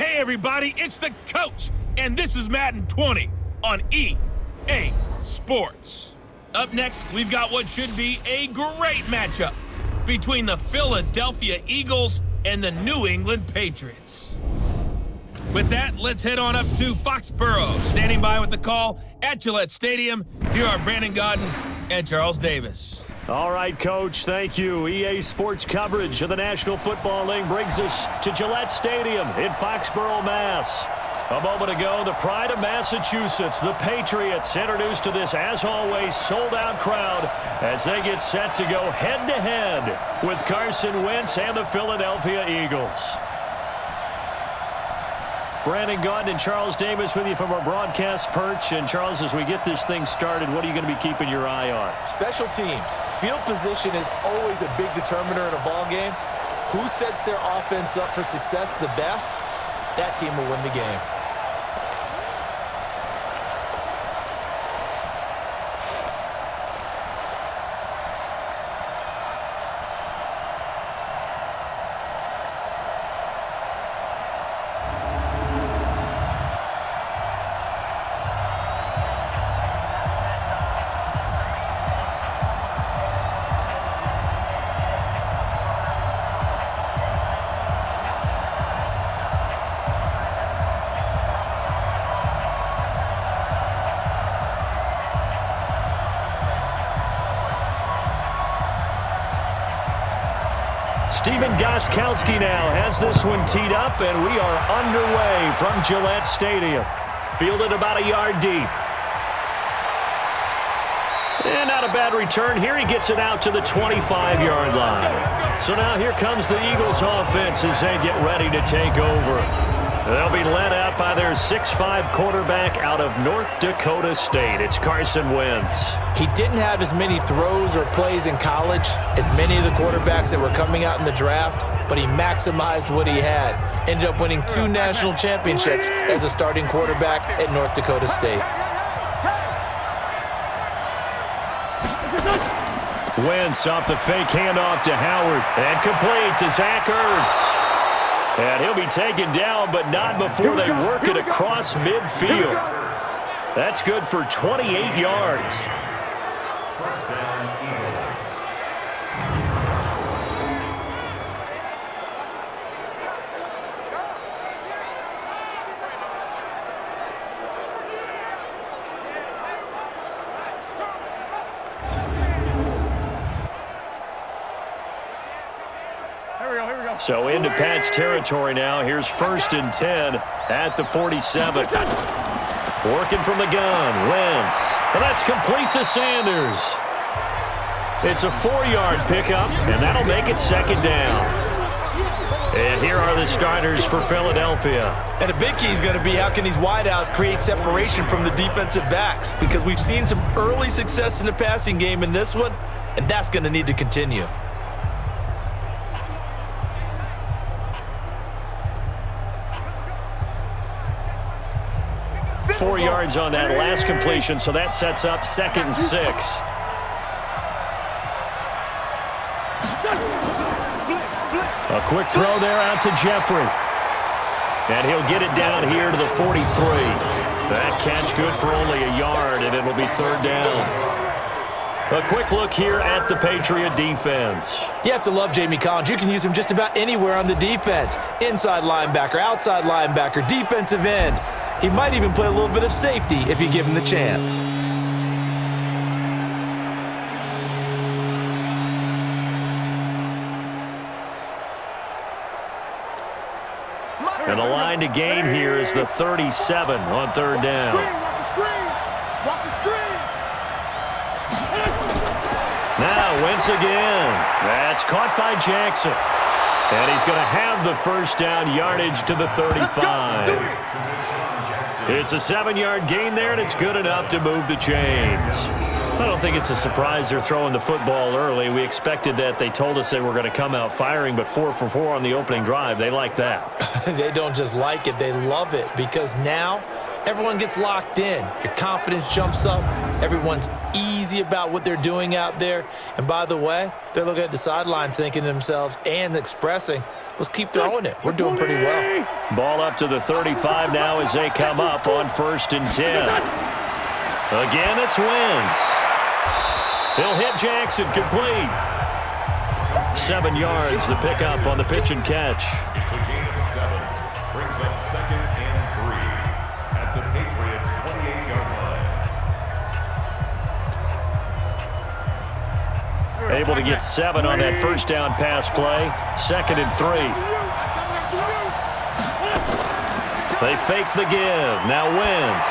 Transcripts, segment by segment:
Hey everybody, it's the coach, and this is Madden 20 on EA Sports. Up next, we've got what should be a great matchup between the Philadelphia Eagles and the New England Patriots. With that, let's head on up to Foxborough. Standing by with the call at Gillette Stadium, here are Brandon Godden and Charles Davis. All right, Coach, thank you. EA Sports coverage of the National Football League brings us to Gillette Stadium in Foxborough, Mass. A moment ago, the pride of Massachusetts, the Patriots, introduced to this, as always, sold-out crowd as they get set to go head-to-head with Carson Wentz and the Philadelphia Eagles. Brandon Godden and Charles Davis with you from our broadcast perch. And, Charles, as we get this thing started, what are you going to be keeping your eye on? Special teams. Field position is always a big determiner in a ball game. Who sets their offense up for success the best, that team will win the game. Steven Gostkowski now has this one teed up, and we are underway from Gillette Stadium. Fielded about a yard deep. And not a bad return here. He gets it out to the 25-yard line. So now here comes the Eagles offense as they get ready to take over. They'll be led out by their 6'5" quarterback out of North Dakota State. It's Carson Wentz. He didn't have as many throws or plays in college as many of the quarterbacks that were coming out in the draft, but he maximized what he had. Ended up winning 2 national championships as a starting quarterback at North Dakota State. Wentz off the fake handoff to Howard. And complete to Zach Ertz. And he'll be taken down, but not before they work it across midfield. That's good for 28 yards. So into Pat's territory now. Here's 1st and 10 at the 47. Working from the gun, Wentz. And that's complete to Sanders. It's a 4-yard pickup, and that'll make it 2nd down. And here are the starters for Philadelphia. And a big key is going to be how can these wideouts create separation from the defensive backs, because we've seen some early success in the passing game in this one, and that's going to need to continue. 4 yards on that last completion, so that sets up 2nd and 6. A quick throw there out to Jeffrey. And he'll get it down here to the 43. That catch good for only a yard, and it'll be 3rd down. A quick look here at the Patriot defense. You have to love Jamie Collins. You can use him just about anywhere on the defense. Inside linebacker, outside linebacker, defensive end. He might even play a little bit of safety if you give him the chance. And the line to gain here is the 37 on 3rd down. Watch the screen! Watch the screen! Now Wentz again. That's caught by Jackson. And he's going to have the 1st down, yardage to the 35. It's a 7-yard gain there, and it's good enough to move the chains. I don't think it's a surprise they're throwing the football early. We expected that. They told us they were going to come out firing, but 4 for 4 on the opening drive. They like that. They don't just like it, they love it, because now everyone gets locked in. Your confidence jumps up. Everyone's easy about what they're doing out there. And by the way, they're looking at the sideline thinking to themselves and expressing, let's keep throwing it. We're doing pretty well. Ball up to the 35 now as they come up on 1st and 10. Again, it's Wentz. He'll hit Jackson, complete. 7 yards, the pickup on the pitch and catch. It's a gain of 7. Brings up 2nd and 3 at the Patriots' 28-yard line. Able to get 7 on that first down pass play. 2nd and 3. They fake the give. Now Wentz.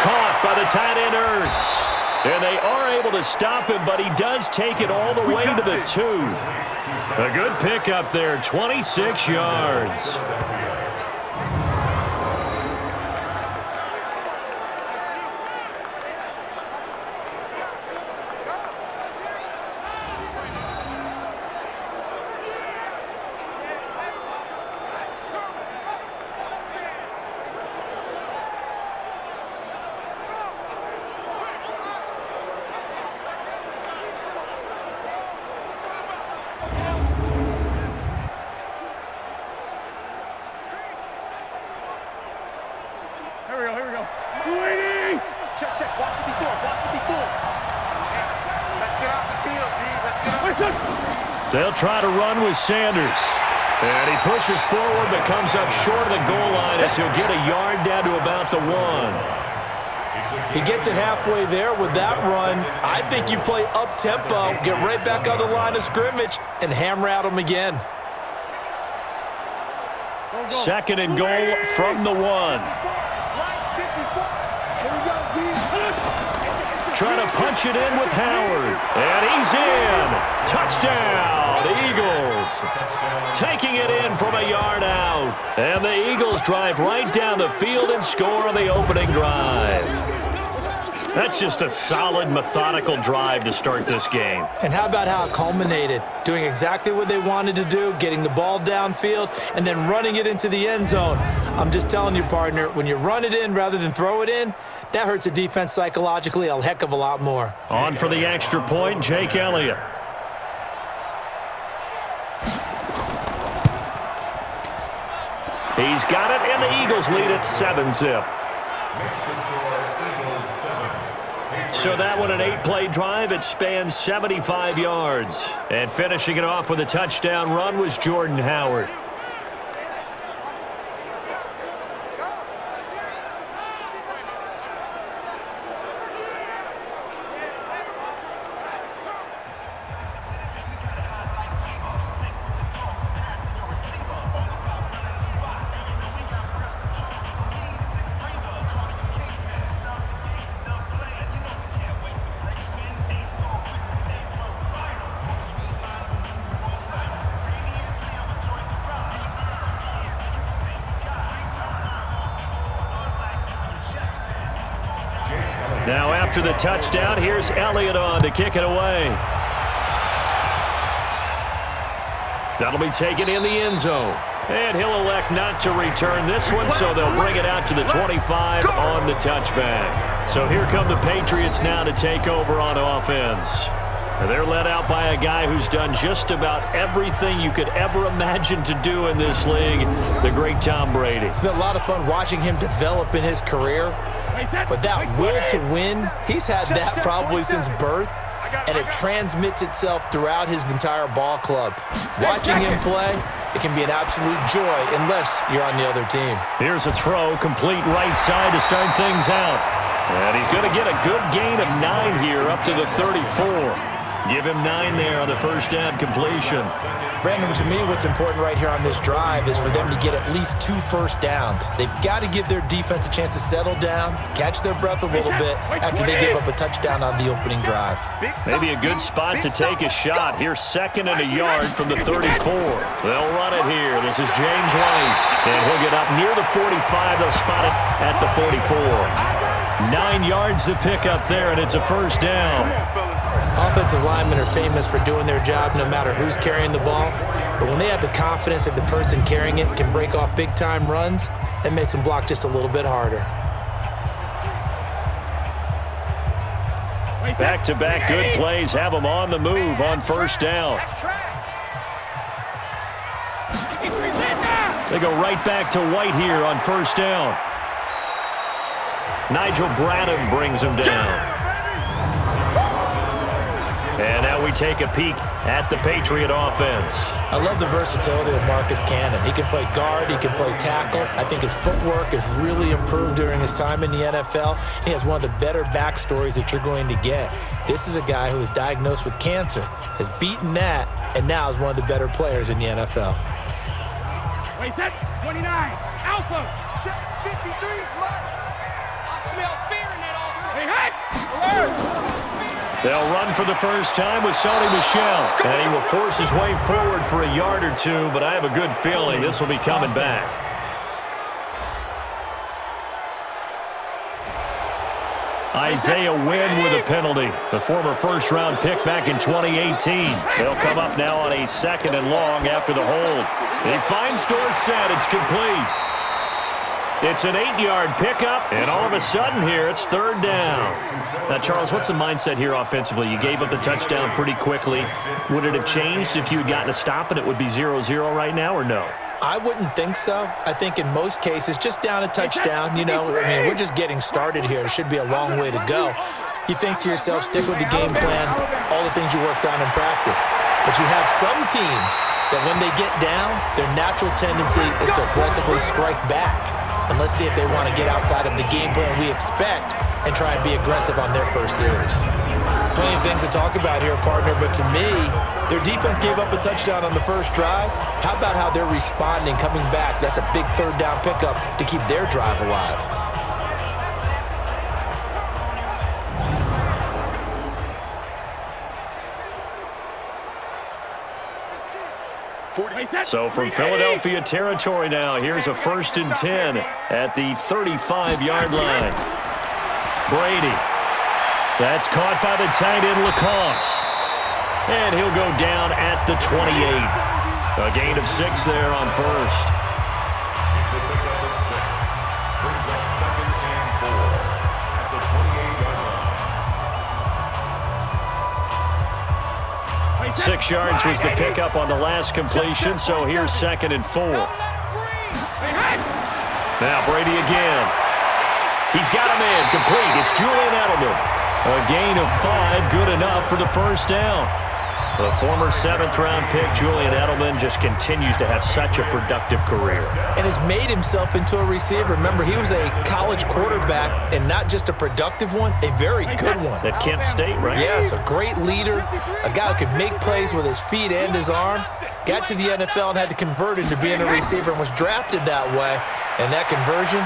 Caught by the tight end Ertz. And they are able to stop him, but he does take it all the way to the 2. A good pickup there, 26 yards. They'll try to run with Sanders. And he pushes forward but comes up short of the goal line as he'll get a yard down to about the 1. He gets it halfway there with that run. I think you play up-tempo, get right back on the line of scrimmage, and hammer at him again. 2nd and goal from the 1. Trying to punch it in with Howard. And he's in. Touchdown, Eagles. Taking it in from a yard out. And the Eagles drive right down the field and score on the opening drive. That's just a solid, methodical drive to start this game. And how about how it culminated? Doing exactly what they wanted to do, getting the ball downfield, and then running it into the end zone. I'm just telling you, partner, when you run it in rather than throw it in, that hurts a defense psychologically a heck of a lot more. On for the extra point, Jake Elliott. He's got it, and the Eagles lead at 7-zip. So that one, an 8-play drive. It spans 75 yards. And finishing it off with a touchdown run was Jordan Howard. Now after the touchdown, here's Elliott on to kick it away. That'll be taken in the end zone. And he'll elect not to return this one, so they'll bring it out to the 25 on the touchback. So here come the Patriots now to take over on offense. They're led out by a guy who's done just about everything you could ever imagine to do in this league, the great Tom Brady. It's been a lot of fun watching him develop in his career, but that will to win, he's had that probably since birth, and it transmits itself throughout his entire ball club. Watching him play, it can be an absolute joy unless you're on the other team. Here's a throw, complete right side to start things out. And he's going to get a good gain of 9 here up to the 34. Give him 9 there on the first down completion. Brandon, to me, what's important right here on this drive is for them to get at least 2 first downs. They've got to give their defense a chance to settle down, catch their breath a little bit after they give up a touchdown on the opening drive. Maybe a good spot to take a shot. Here's 2nd and a yard from the 34. They'll run it here. This is James White. And he'll get up near the 45. They'll spot it at the 44. 9 yards to pick up there, and it's a first down. Offensive linemen are famous for doing their job no matter who's carrying the ball. But when they have the confidence that the person carrying it can break off big-time runs, that makes them block just a little bit harder. Back-to-back good plays have them on the move on first down. They go right back to White here on first down. Nigel Bradham brings him down. And now we take a peek at the Patriot offense. I love the versatility of Marcus Cannon. He can play guard, he can play tackle. I think his footwork has really improved during his time in the NFL. He has one of the better backstories that you're going to get. This is a guy who was diagnosed with cancer, has beaten that, and now is one of the better players in the NFL. Wait, set, 29, Alpha. Check 53's left. I smell fear in that offense. Hey, hey, alert. They'll run for the first time with Sonny Michel. And he will force his way forward for a yard or two, but I have a good feeling this will be coming back. Isaiah Wynn with a penalty. The former first-round pick back in 2018. They'll come up now on a 2nd and long after the hold. He finds Dorsett. It's complete. It's an 8-yard pickup, and all of a sudden here, it's 3rd down. Now, Charles, what's the mindset here offensively? You gave up the touchdown pretty quickly. Would it have changed if you had gotten a stop and it would be 0-0 right now, or no? I wouldn't think so. I think in most cases, just down a touchdown, you know, I mean, we're just getting started here. It should be a long way to go. You think to yourself, stick with the game plan, all the things you worked on in practice. But you have some teams that when they get down, their natural tendency is to aggressively strike back. And let's see if they want to get outside of the game plan we expect and try and be aggressive on their first series. Plenty of things to talk about here, partner, but to me, their defense gave up a touchdown on the first drive. How about how they're responding, coming back? That's a big 3rd down pickup to keep their drive alive. So from Philadelphia territory now, here's a 1st and 10 at the 35-yard line. Brady. That's caught by the tight end Lacoste. And he'll go down at the 28. A gain of 6 there on first. It's a pickup of 6. Brings up 2nd and 4 at the 28-yard line. 6 yards was the pickup on the last completion, so here's 2nd and 4. Now Brady again. He's got him in, complete. It's Julian Edelman. A gain of 5, good enough for the first down. The former 7th-round pick, Julian Edelman, just continues to have such a productive career. And has made himself into a receiver. Remember, he was a college quarterback, and not just a productive one, a very good one. At Kent State, right? Yes, a great leader, a guy who could make plays with his feet and his arm. Got to the NFL and had to convert into being a receiver and was drafted that way. And that conversion,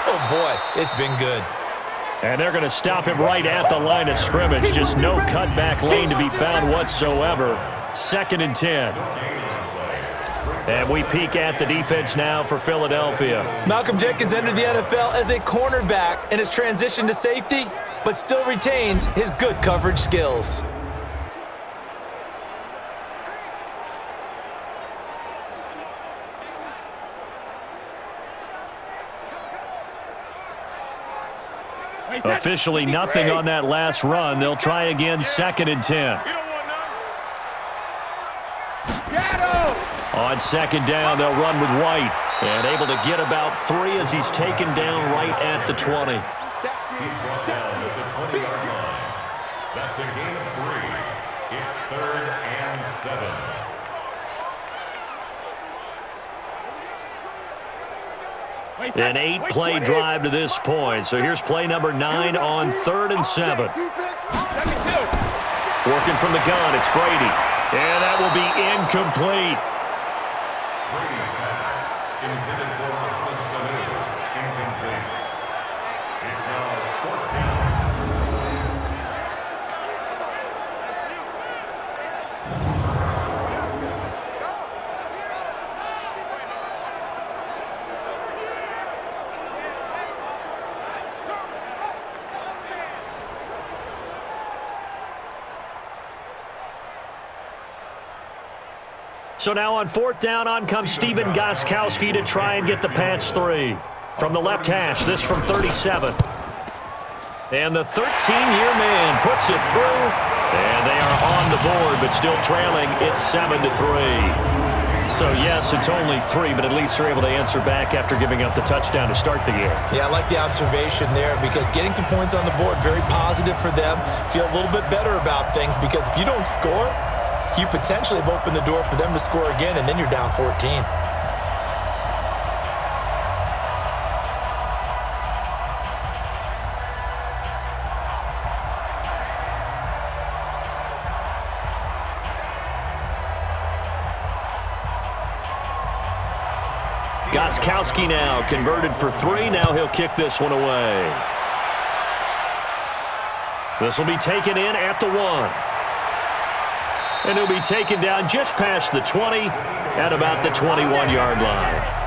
oh boy, it's been good. And they're going to stop him right at the line of scrimmage. Just no cutback lane to be found whatsoever. 2nd and 10. And we peek at the defense now for Philadelphia. Malcolm Jenkins entered the NFL as a cornerback and has transitioned to safety, but still retains his good coverage skills. Officially nothing on that last run. They'll try again, 2nd and 10. On 2nd down, they'll run with White. And able to get about 3 as he's taken down right at the 20. He's brought down at the 20-yard line. That's a gain of 3. It's 3rd and 7. An 8-play drive to this point. So here's play number 9 on 3rd and 7. Working from the gun, it's Brady. And that will be incomplete. Brady's pass, intended for Mohamed Sanu, incomplete. It's now 4th down. So now on 4th down, on comes Stephen Gostkowski to try and get the patch 3. From the left hash, this from 37. And the 13-year man puts it through. And they are on the board, but still trailing. It's 7-3. So, yes, it's only 3, but at least they're able to answer back after giving up the touchdown to start the game. Yeah, I like the observation there because getting some points on the board, very positive for them. Feel a little bit better about things because if you don't score, you potentially have opened the door for them to score again, and then you're down 14. Gostkowski now converted for 3. Now he'll kick this one away. This will be taken in at the 1. And he'll be taken down just past the 20 at about the 21-yard line.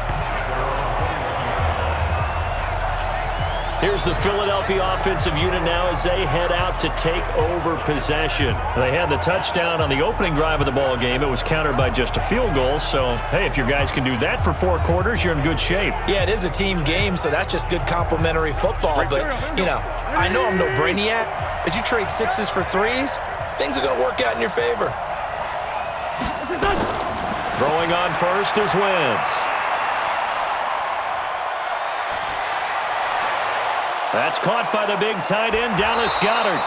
Here's the Philadelphia offensive unit now as they head out to take over possession. They had the touchdown on the opening drive of the ball game. It was countered by just a field goal. So, hey, if your guys can do that for 4 quarters, you're in good shape. Yeah, it is a team game, so that's just good complimentary football. But, you know, I know I'm no brainiac, but you trade 6s for 3s, things are going to work out in your favor. Throwing on first is Wentz. That's caught by the big tight end, Dallas Goedert.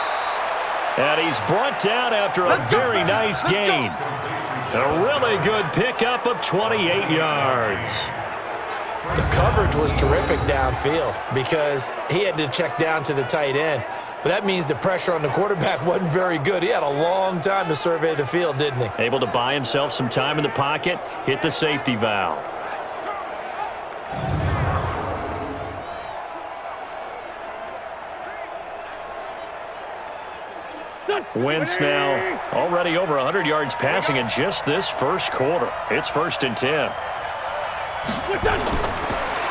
And he's brought down after a very nice gain. A really good pickup of 28 yards. The coverage was terrific downfield because he had to check down to the tight end. But that means the pressure on the quarterback wasn't very good. He had a long time to survey the field, didn't he? Able to buy himself some time in the pocket, hit the safety valve. Wentz now already over 100 yards passing in just this first quarter. It's 1st and 10.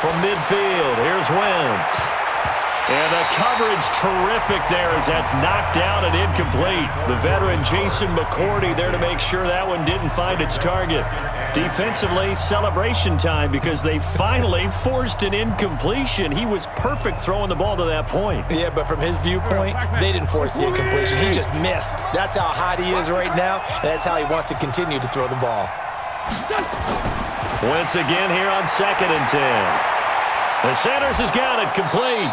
From midfield, here's Wentz. And the coverage terrific there as that's knocked down and incomplete. The veteran Jason McCourty there to make sure that one didn't find its target. Defensively, celebration time because they finally forced an incompletion. He was perfect throwing the ball to that point. Yeah, but from his viewpoint, they didn't force the incompletion. He just missed. That's how hot he is right now, and that's how he wants to continue to throw the ball. Wentz again here on 2nd and 10. The Sanders has got it complete.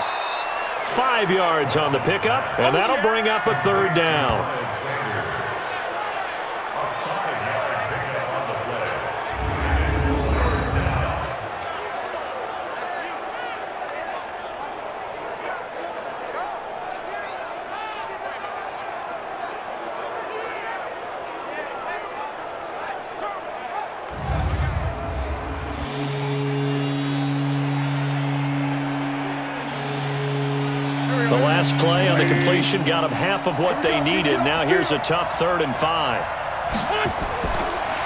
5 yards on the pickup, and that'll bring up a 3rd down. The last play on the completion got them half of what they needed. Now here's a tough 3rd and 5.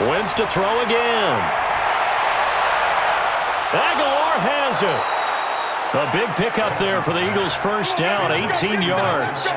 Wentz to throw again. Aguilar has it. A big pickup there for the Eagles' first down, 18 yards.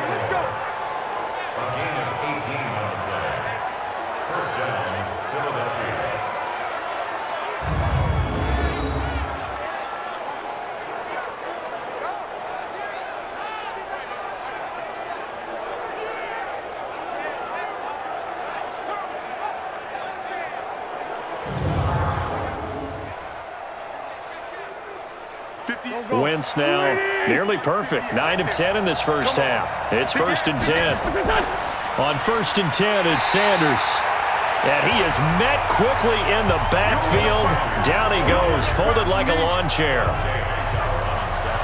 Wentz now nearly perfect. 9 of 10 in this first half. It's 1st and 10. On 1st and 10, it's Sanders. And he is met quickly in the backfield. Down he goes, folded like a lawn chair.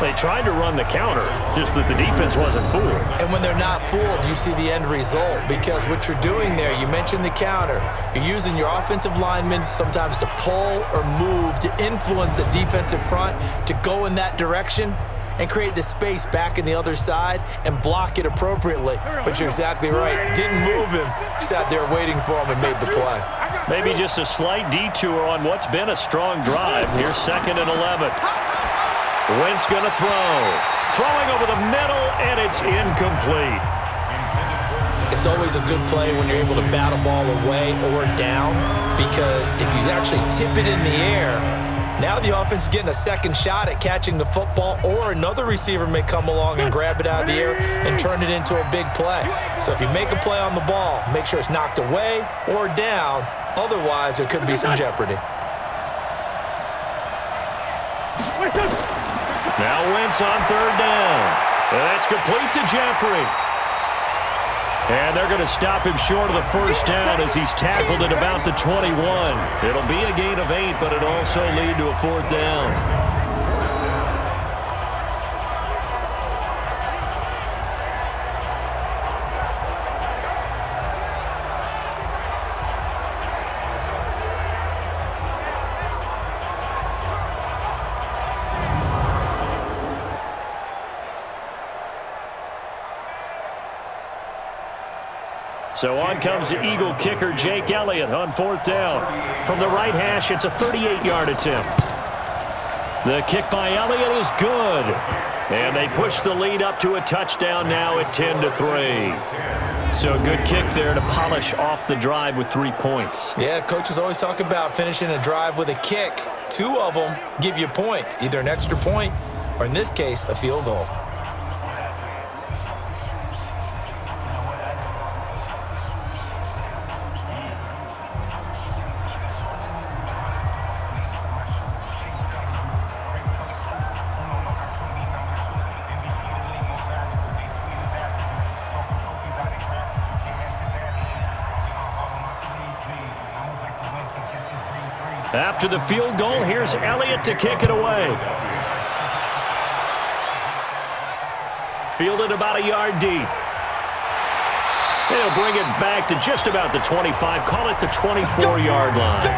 They tried to run the counter, just that the defense wasn't fooled. And when they're not fooled, you see the end result. Because what you're doing there, you mentioned the counter. You're using your offensive linemen sometimes to pull or move to influence the defensive front to go in that direction and create the space back in the other side and block it appropriately. But you're exactly right. Didn't move him. Sat there waiting for him and made the play. Maybe just a slight detour on what's been a strong drive. Here's 2nd and 11. Wentz going to throw. Throwing over the middle, and it's incomplete. It's always a good play when you're able to bat a ball away or down, because if you actually tip it in the air, Now the offense is getting a second shot at catching the football, or another receiver may come along and grab it out of the air and turn it into a big play. So if you make a play on the ball, make sure it's knocked away or down. Otherwise, there could be some jeopardy. Now Wentz on third down. That's complete to Jeffrey. And they're going to stop him short of the first down as he's tackled at about the 21. It'll be a gain of 8, but it'll also lead to a fourth down. So on comes the Eagle kicker, Jake Elliott, on fourth down. From the right hash, it's a 38-yard attempt. The kick by Elliott is good. And they push the lead up to a touchdown now at 10-3. So a good kick there to polish off the drive with 3 points. Yeah, coaches always talk about finishing a drive with a kick. 2 of them give you points, either an extra point or, in this case, a field goal. After the field goal, here's Elliott to kick it away. Fielded about a yard deep. They'll bring it back to just about the 25. Call it the 24-yard line.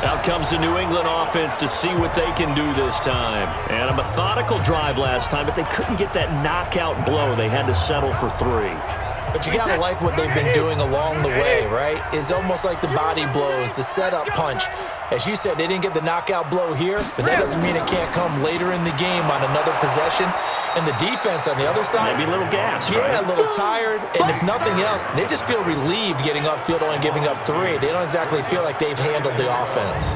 Out comes the New England offense to see what they can do this time. And a methodical drive last time, but they couldn't get that knockout blow. They had to settle for 3. But you got to like what they've been doing along the way, right? It's almost like the body blows, the setup punch. As you said, they didn't get the knockout blow here, but that doesn't mean it can't come later in the game on another possession. And the defense on the other side, maybe a little gas, yeah, right? a little tired. And if nothing else, they just feel relieved getting upfield only giving up 3. They don't exactly feel like they've handled the offense.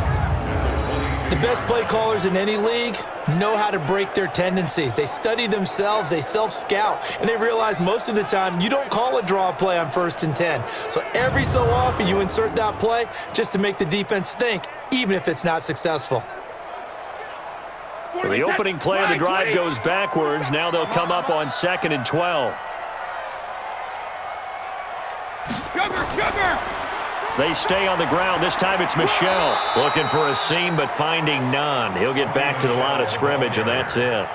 The best play callers in any league know how to break their tendencies. They study themselves, they self-scout, and they realize most of the time you don't call a draw play on 1st and 10. So every so often you insert that play just to make the defense think, even if it's not successful. So the opening play of the drive goes backwards. Now they'll come up on 2nd and 12. Sugar! They stay on the ground. This time it's Michel looking for a seam but finding none. He'll get back to the line of scrimmage, and that's it.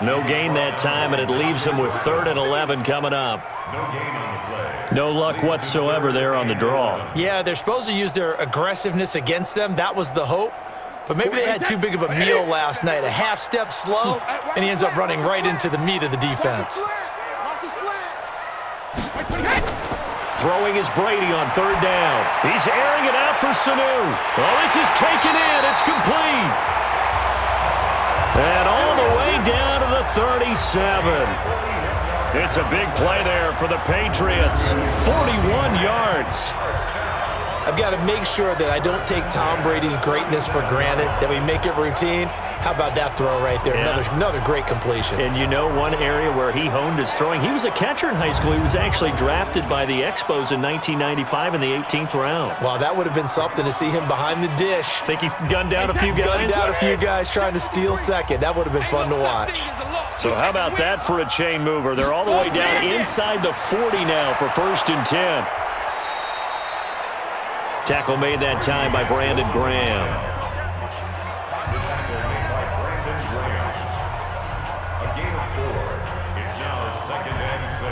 No gain that time, and it leaves him with 3rd and 11 coming up. No gain on the play. No luck whatsoever there on the draw. Yeah, they're supposed to use their aggressiveness against them. That was the hope. But maybe they had too big of a meal last night. A half step slow, and he ends up running right into the meat of the defense. Throwing is Brady on 3rd down. He's airing it out for Sanu. Oh, this is taken in. It's complete. And all the way down to the 37. It's a big play there for the Patriots. 41 yards. I've got to make sure that I don't take Tom Brady's greatness for granted, that we make it routine. How about that throw right there? Yeah. Another great completion. And you know one area where he honed his throwing? He was a catcher in high school. He was actually drafted by the Expos in 1995 in the 18th round. Wow, that would have been something to see him behind the dish. Think he's gunned down a few guys? Gunned down a few guys trying to steal second. That would have been fun to watch. So how about that for a chain mover? They're all the way down inside the 40 now for 1st and 10. Tackle made that time by Brandon Graham. The tackle made by Brandon Graham. A gain of 4. It's now 2nd and 6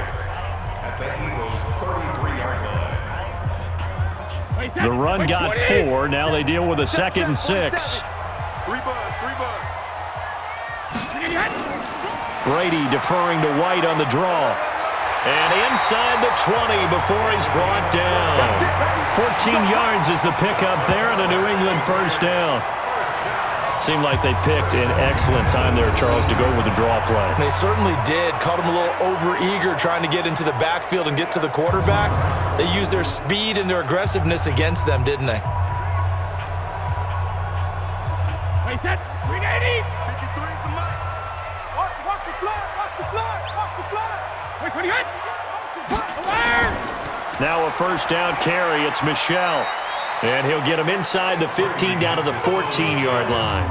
at the Eagles' 33-yard line. The run got 4. Now they deal with a 2nd and 6. 3 bucks. Brady deferring to White on the draw. And inside the 20 before he's brought down. 14 yards is the pickup there and a New England 1st down. Seemed like they picked an excellent time there, Charles, to go with the draw play. They certainly did. Caught them a little over-eager trying to get into the backfield and get to the quarterback. They used their speed and their aggressiveness against them, didn't they? Wait, set. 380. 53 is the mic. Watch the flag. Watch the flag. Watch the flag. Wait, 28. Aware. Now a first down carry. It's Michel. And he'll get him inside the 15 down to the 14-yard line.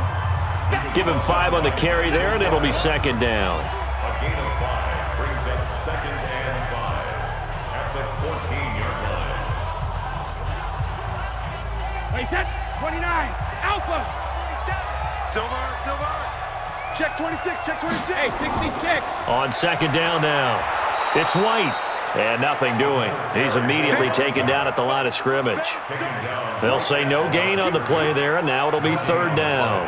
Give him 5 on the carry there, and it'll be second down. A gain of 5 brings up 2nd and 5 at the 14-yard line. Wait, set. 29. Alpha. Silver. Check 26. Check 26. Hey, 66. On second down now. It's White. And nothing doing. He's immediately taken down at the line of scrimmage. They'll say no gain on the play there, and now it'll be third down.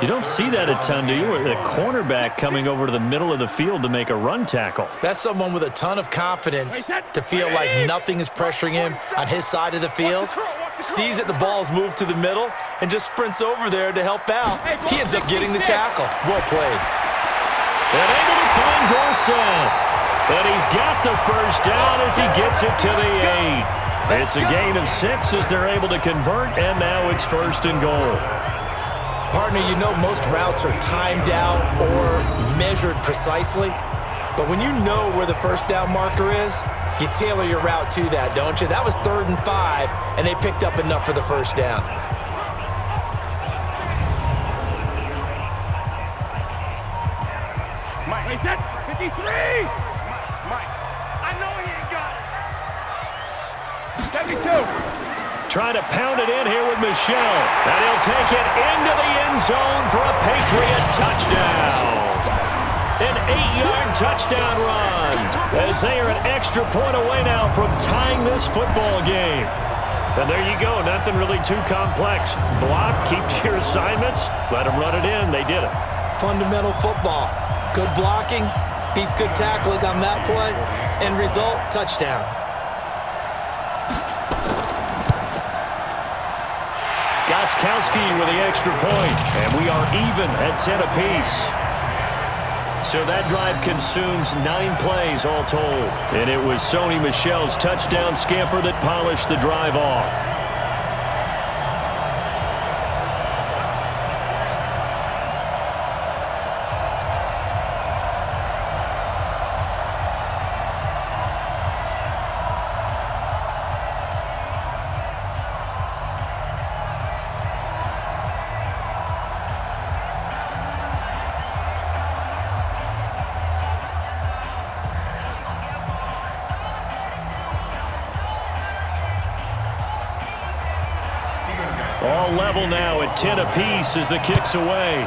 You don't see that a ton, do you? A cornerback coming over to the middle of the field to make a run tackle. That's someone with a ton of confidence to feel like nothing is pressuring him on his side of the field. Sees that the ball's moved to the middle and just sprints over there to help out. He ends up getting the tackle. Well played. And able to find Dorsett. And he's got the first down as he gets it to the 8. It's a gain of 6 as they're able to convert, and now it's first and goal. Partner, you know most routes are timed out or measured precisely. But when you know where the first down marker is, you tailor your route to that, don't you? That was 3rd and 5, and they picked up enough for the first down. Wait, set. 53. I know he ain't got it. 72. Trying to pound it in here with Michel. And he'll take it into the end zone for a Patriot touchdown. An 8-yard touchdown run as they are an extra point away now from tying this football game. And there you go. Nothing really too complex. Block, keep to your assignments, let them run it in. They did it. Fundamental football. Good blocking beats good tackling on that play. End result, touchdown. Gostkowski with the extra point, and we are even at 10 apiece. So that drive consumes 9 plays all told. And it was Sony Michel's touchdown scamper that polished the drive off. All level now at 10 apiece as the kick's away.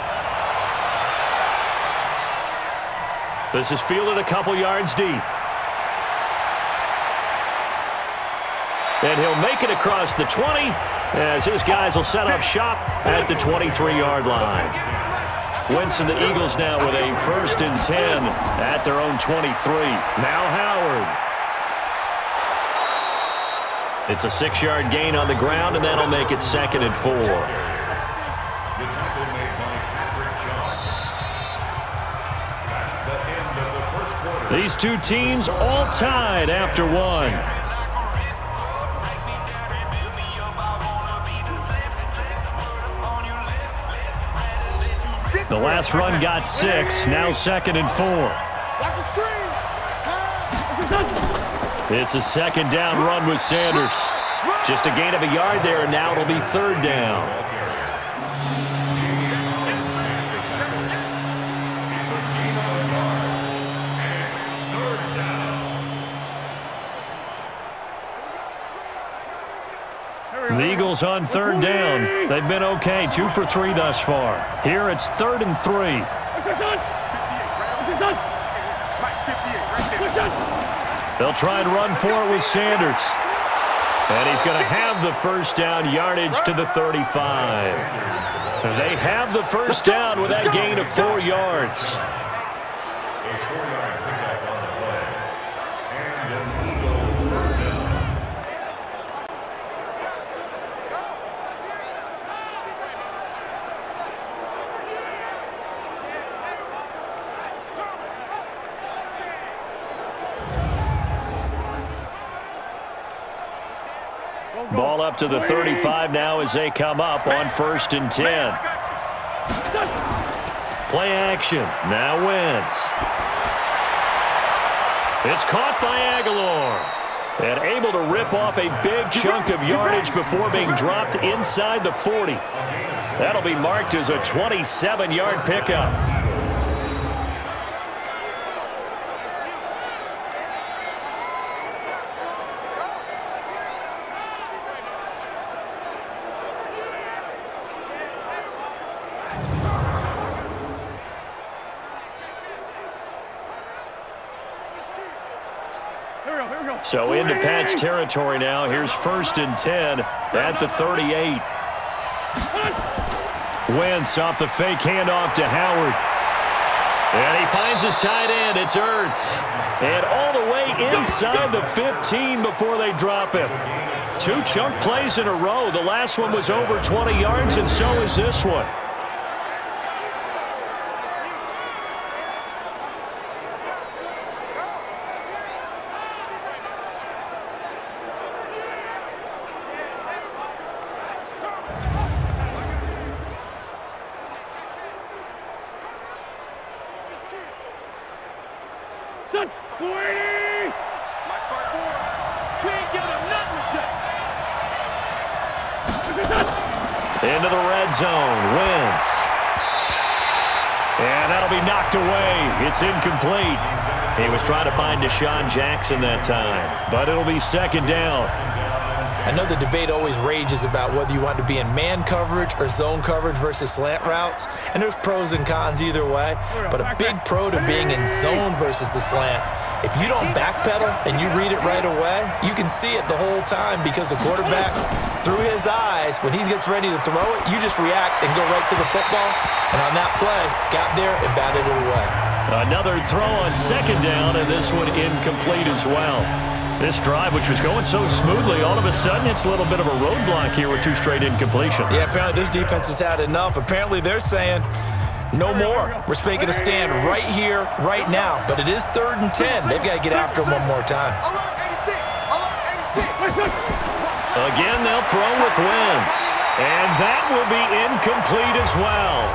This is fielded a couple yards deep. And he'll make it across the 20 as his guys will set up shop at the 23-yard line. Wentz and the Eagles now with a 1st and 10 at their own 23. Now Howard. It's a 6-yard gain on the ground, and that'll make it 2nd and 4. The tackle made by Patrick Chung. That's the end of the first quarter. These two teams all tied after 1. The last run got 6, now 2nd and 4. Watch the screen. It's a 2nd down run with Sanders. Just a gain of a yard there, and now it'll be 3rd down. The Eagles on 3rd down. They've been okay, 2 for 3 thus far. Here it's 3rd and 3. They'll try and run for it with Sanders. And he's going to have the first down, yardage to the 35. They have the first down with that gain of 4 yards. A 4-yard pickup on the play. And an Eagle first down. Ball up to the 35 now as they come up on 1st and 10. Play action. Now Wentz. It's caught by Aguilar. And able to rip off a big chunk of yardage before being dropped inside the 40. That'll be marked as a 27-yard pickup. So into Pat's territory now. Here's 1st and 10 at the 38. Wentz off the fake handoff to Howard. And he finds his tight end. It's Ertz. And all the way inside the 15 before they drop him. 2 chunk plays in a row. The last one was over 20 yards, and so is this one. Into the red zone. Wentz. And that'll be knocked away. It's incomplete. He was trying to find Deshaun Jackson that time, but it'll be 2nd down. I know the debate always rages about whether you want to be in man coverage or zone coverage versus slant routes, and there's pros and cons either way, but a big pro to being in zone versus the slant. If you don't backpedal and you read it right away, you can see it the whole time because the quarterback, through his eyes, when he gets ready to throw it, you just react and go right to the football. And on that play, got there and batted it away. Another throw on 2nd down, and this one incomplete as well. This drive, which was going so smoothly, all of a sudden it's a little bit of a roadblock here with 2 straight incompletions. Yeah, apparently this defense has had enough. Apparently they're saying, no more. We're making a stand right here, right now. But it is 3rd and 10. They've got to get after him one more time. Again, they'll throw with Wentz. And that will be incomplete as well.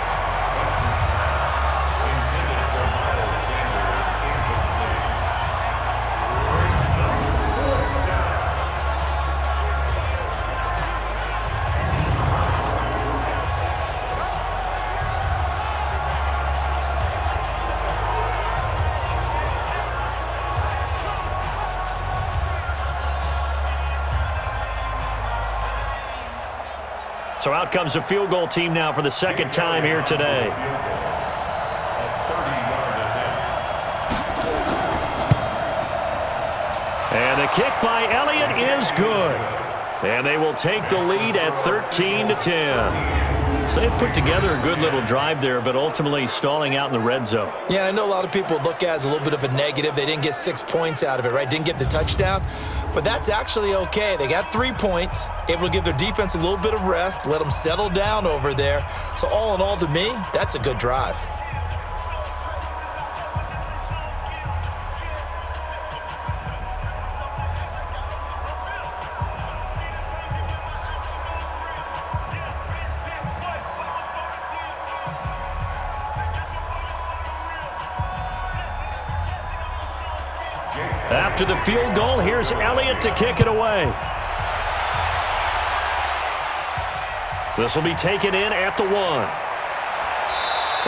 So out comes the field goal team now for the 2nd time here today. And the kick by Elliott is good. And they will take the lead at 13-10. So they've put together a good little drive there, but ultimately stalling out in the red zone. Yeah, I know a lot of people look at it as a little bit of a negative. They didn't get 6 points out of it, right? Didn't get the touchdown. But that's actually okay. They got 3 points, able to give their defense a little bit of rest, let them settle down over there. So all in all, to me, that's a good drive. After the field goal, here's Elliott to kick it away. This will be taken in at the 1.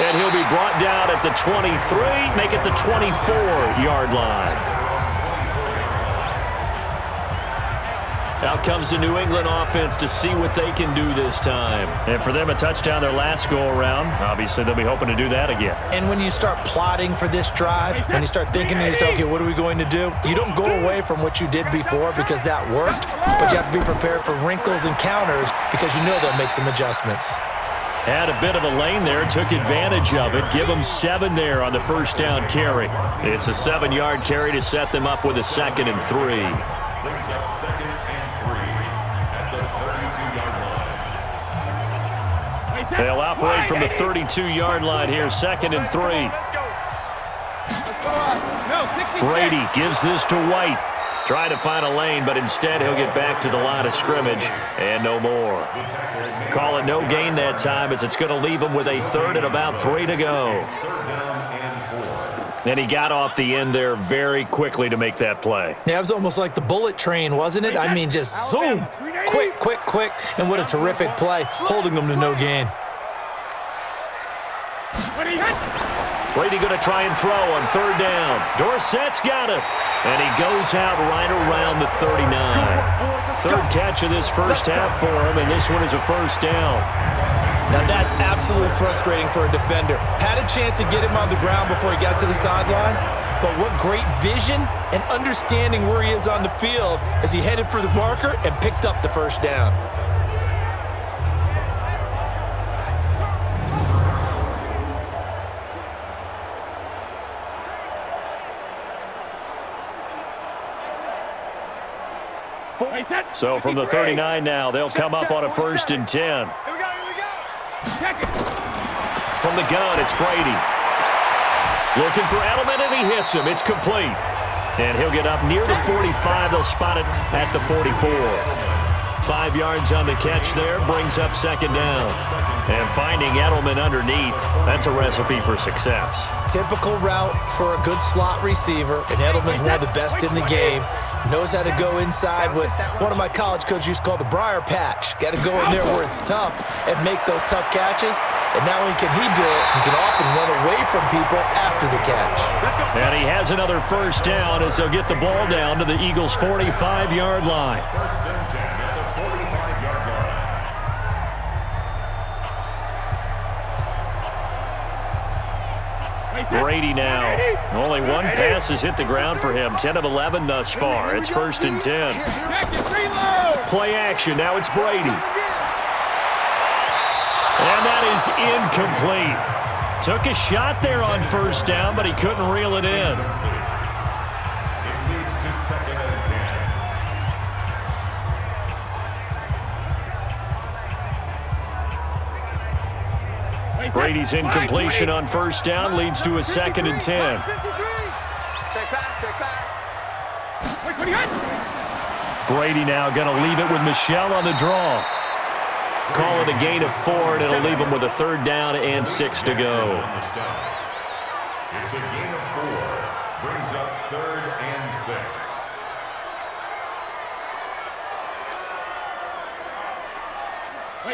And he'll be brought down at the 23, make it the 24-yard line. Out comes the New England offense to see what they can do this time. And for them, a touchdown their last go-around. Obviously, they'll be hoping to do that again. And when you start plotting for this drive, when you start thinking to yourself, okay, what are we going to do? You don't go away from what you did before because that worked, but you have to be prepared for wrinkles and counters because you know they'll make some adjustments. Had a bit of a lane there, took advantage of it. Give them 7 there on the first down carry. It's a 7-yard carry to set them up with a 2nd and 3. Brings up 2nd and 3 at the 32-yard line. They'll operate from the 32-yard line here, 2nd and 3. Brady gives this to White. Trying to find a lane, but instead he'll get back to the line of scrimmage and no more. Call it no gain that time as it's going to leave him with a third and about 3 to go. And he got off the end there very quickly to make that play. Yeah, it was almost like the bullet train, wasn't it? I mean, just zoom, quick, quick, quick, and what a terrific play, holding them to no gain. Brady going to try and throw on 3rd down. Dorsett's got it. And he goes out right around the 39. 3rd catch of this first half for him, and this one is a 1st down. Now that's absolutely frustrating for a defender. Had a chance to get him on the ground before he got to the sideline, but what great vision and understanding where he is on the field as he headed for the marker and picked up the 1st down. So from the 39 now, they'll come up on a 1st and 10. Here we go. From the gun, it's Brady. Looking for Edelman, and he hits him. It's complete. And he'll get up near the 45. They'll spot it at the 44. 5 yards on the catch there, brings up 2nd down. And finding Edelman underneath, that's a recipe for success. Typical route for a good slot receiver, and Edelman's one of the best in the game. Knows how to go inside what one of my college coaches used to call the briar patch. Got to go in there where it's tough and make those tough catches. And not only can he do it, he can often run away from people after the catch. And he has another 1st down as they'll get the ball down to the Eagles' 45-yard line. 1st and 10 at the 45-yard line. Brady now. Only one pass has hit the ground for him. 10 of 11 thus far. It's 1st and 10. Play action. Now it's Brady. And that is incomplete. Took a shot there on 1st down, but he couldn't reel it in. It leads to 2nd and 10. Brady's incompletion on 1st down leads to a 2nd and 10. Check back. Brady now going to leave it with Michel on the draw. Call it a gain of 4, and it'll leave him with a 3rd down and 6 to go. It's a gain of 4. Brings up 3rd and 6.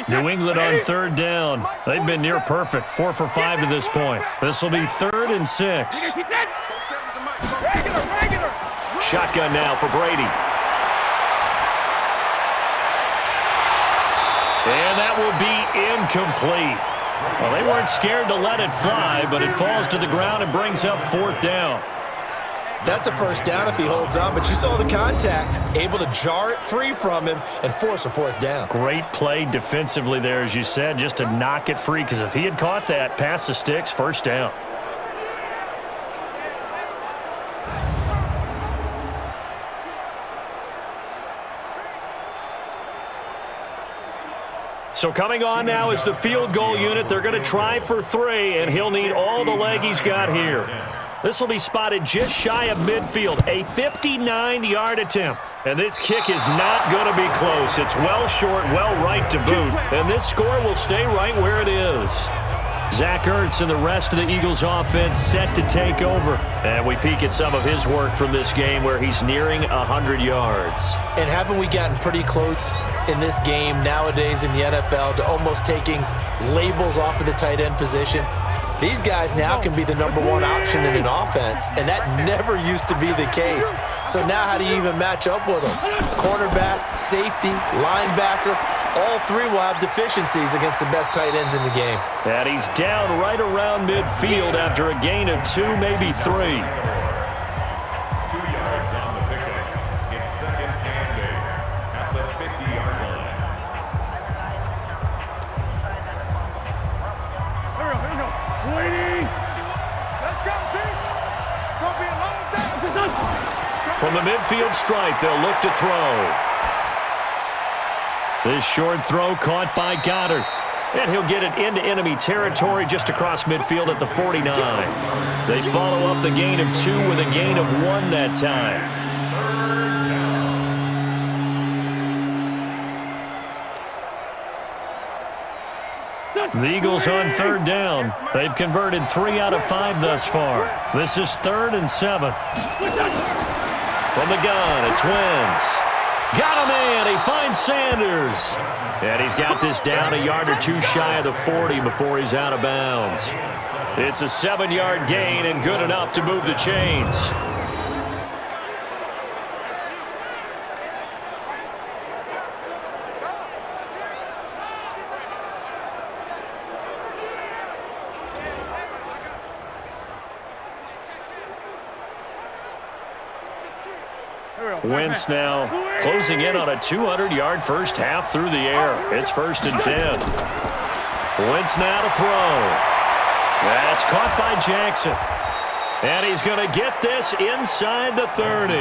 New England on 3rd down. They've been near perfect, 4 for 5 to this point. This will be 3rd and 6. Shotgun now for Brady. And that will be incomplete. Well, they weren't scared to let it fly, but it falls to the ground and brings up 4th down. That's a 1st down if he holds on, but you saw the contact, able to jar it free from him and force a 4th down. Great play defensively there, as you said, just to knock it free, because if he had caught that, past the sticks, 1st down. So coming on now is the field goal unit. They're going to try for 3, and he'll need all the leg he's got here. This will be spotted just shy of midfield, a 59-yard attempt. And this kick is not going to be close. It's well short, well right to boot, and this score will stay right where it is. Zach Ertz and the rest of the Eagles offense set to take over. And we peek at some of his work from this game where he's nearing 100 yards. And haven't we gotten pretty close in this game nowadays in the NFL to almost taking labels off of the tight end position? These guys now can be the #1 option in an offense, and that never used to be the case. So now how do you even match up with them? Quarterback, safety, linebacker, all 3 will have deficiencies against the best tight ends in the game. And he's down right around midfield after a gain of 2, maybe 3. 2 yards on the pickup. It's 2nd and 8 at the 50-yard line. Let's go, team. It's going to be a long day. From the midfield stripe, they'll look to throw. This short throw caught by Goddard. And he'll get it into enemy territory just across midfield at the 49. They follow up the gain of 2 with a gain of 1 that time. The Eagles on third down. They've converted 3 out of 5 thus far. This is 3rd and 7. From the gun, it's Wentz. Got a man. He finds Sanders. And he's got this down a yard or 2 shy of the 40 before he's out of bounds. It's a 7-yard gain and good enough to move the chains. Wentz now closing in on a 200-yard first half through the air. It's 1st and 10. Wentz now to throw. That's caught by Jackson. And he's going to get this inside the 30.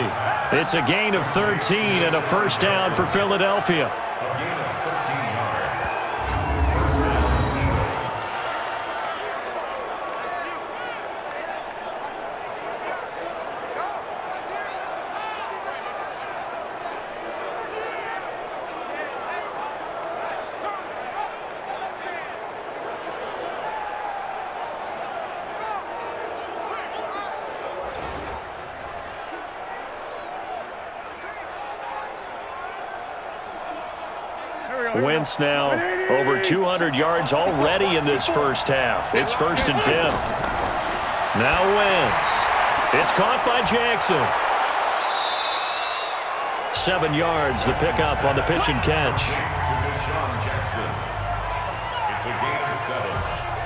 It's a gain of 13 and a first down for Philadelphia. Wentz now over 200 yards already in this first half. It's 1st and 10. Now Wentz. It's caught by Jackson. 7 yards, the pickup on the pitch and catch. It's a gain of 7.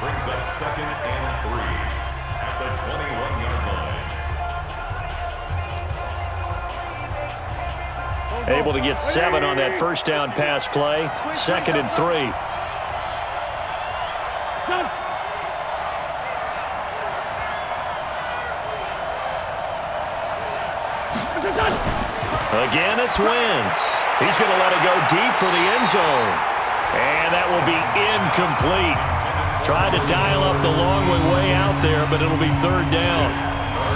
Brings up 2nd and 3 at the 21-yard line. Able to get 7 on that first down pass play. 2nd and 3. Again, it's Wentz. He's going to let it go deep for the end zone. And that will be incomplete. Tried to dial up the long way out there, but it'll be 3rd down.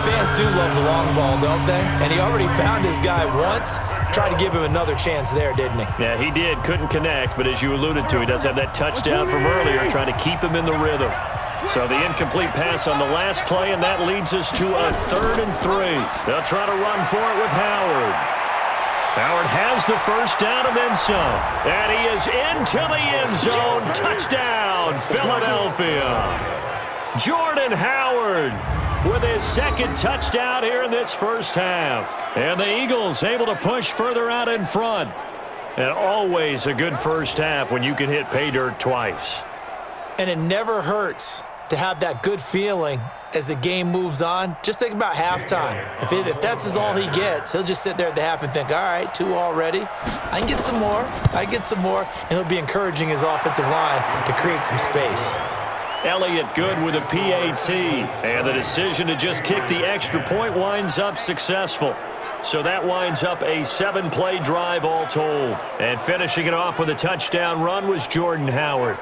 Fans do love the long ball, don't they? And he already found his guy once. Tried to give him another chance there, didn't he? Yeah, he did. Couldn't connect, but as you alluded to, he does have that touchdown from earlier, trying to keep him in the rhythm. So the incomplete pass on the last play, and that leads us to a 3rd and 3. They'll try to run for it with Howard. Howard has the first down and then some. And he is into the end zone. Touchdown, Philadelphia. Jordan Howard with his 2nd touchdown here in this first half. And the Eagles able to push further out in front. And always a good first half when you can hit pay dirt twice. And it never hurts to have that good feeling as the game moves on. Just think about halftime. If that's all he gets, he'll just sit there at the half and think, all right, 2 already. I can get some more. I get some more. And he'll be encouraging his offensive line to create some space. Elliott good with a PAT. And the decision to just kick the extra point winds up successful. So that winds up a 7-play drive all told. And finishing it off with a touchdown run was Jordan Howard.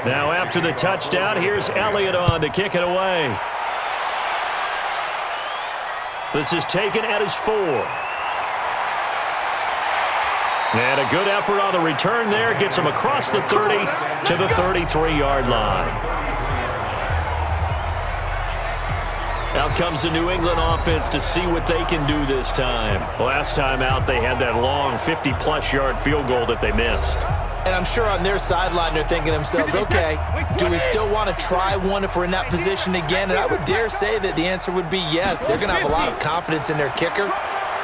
Now after the touchdown, here's Elliott on to kick it away. This is taken at his 4. And a good effort on the return there. Gets him across the 30 to the 33-yard line. Out comes the New England offense to see what they can do this time. Last time out, they had that long 50-plus yard field goal that they missed. And I'm sure on their sideline they're thinking to themselves, okay, do we still want to try one if we're in that position again? And I would dare say that the answer would be yes. They're going to have a lot of confidence in their kicker.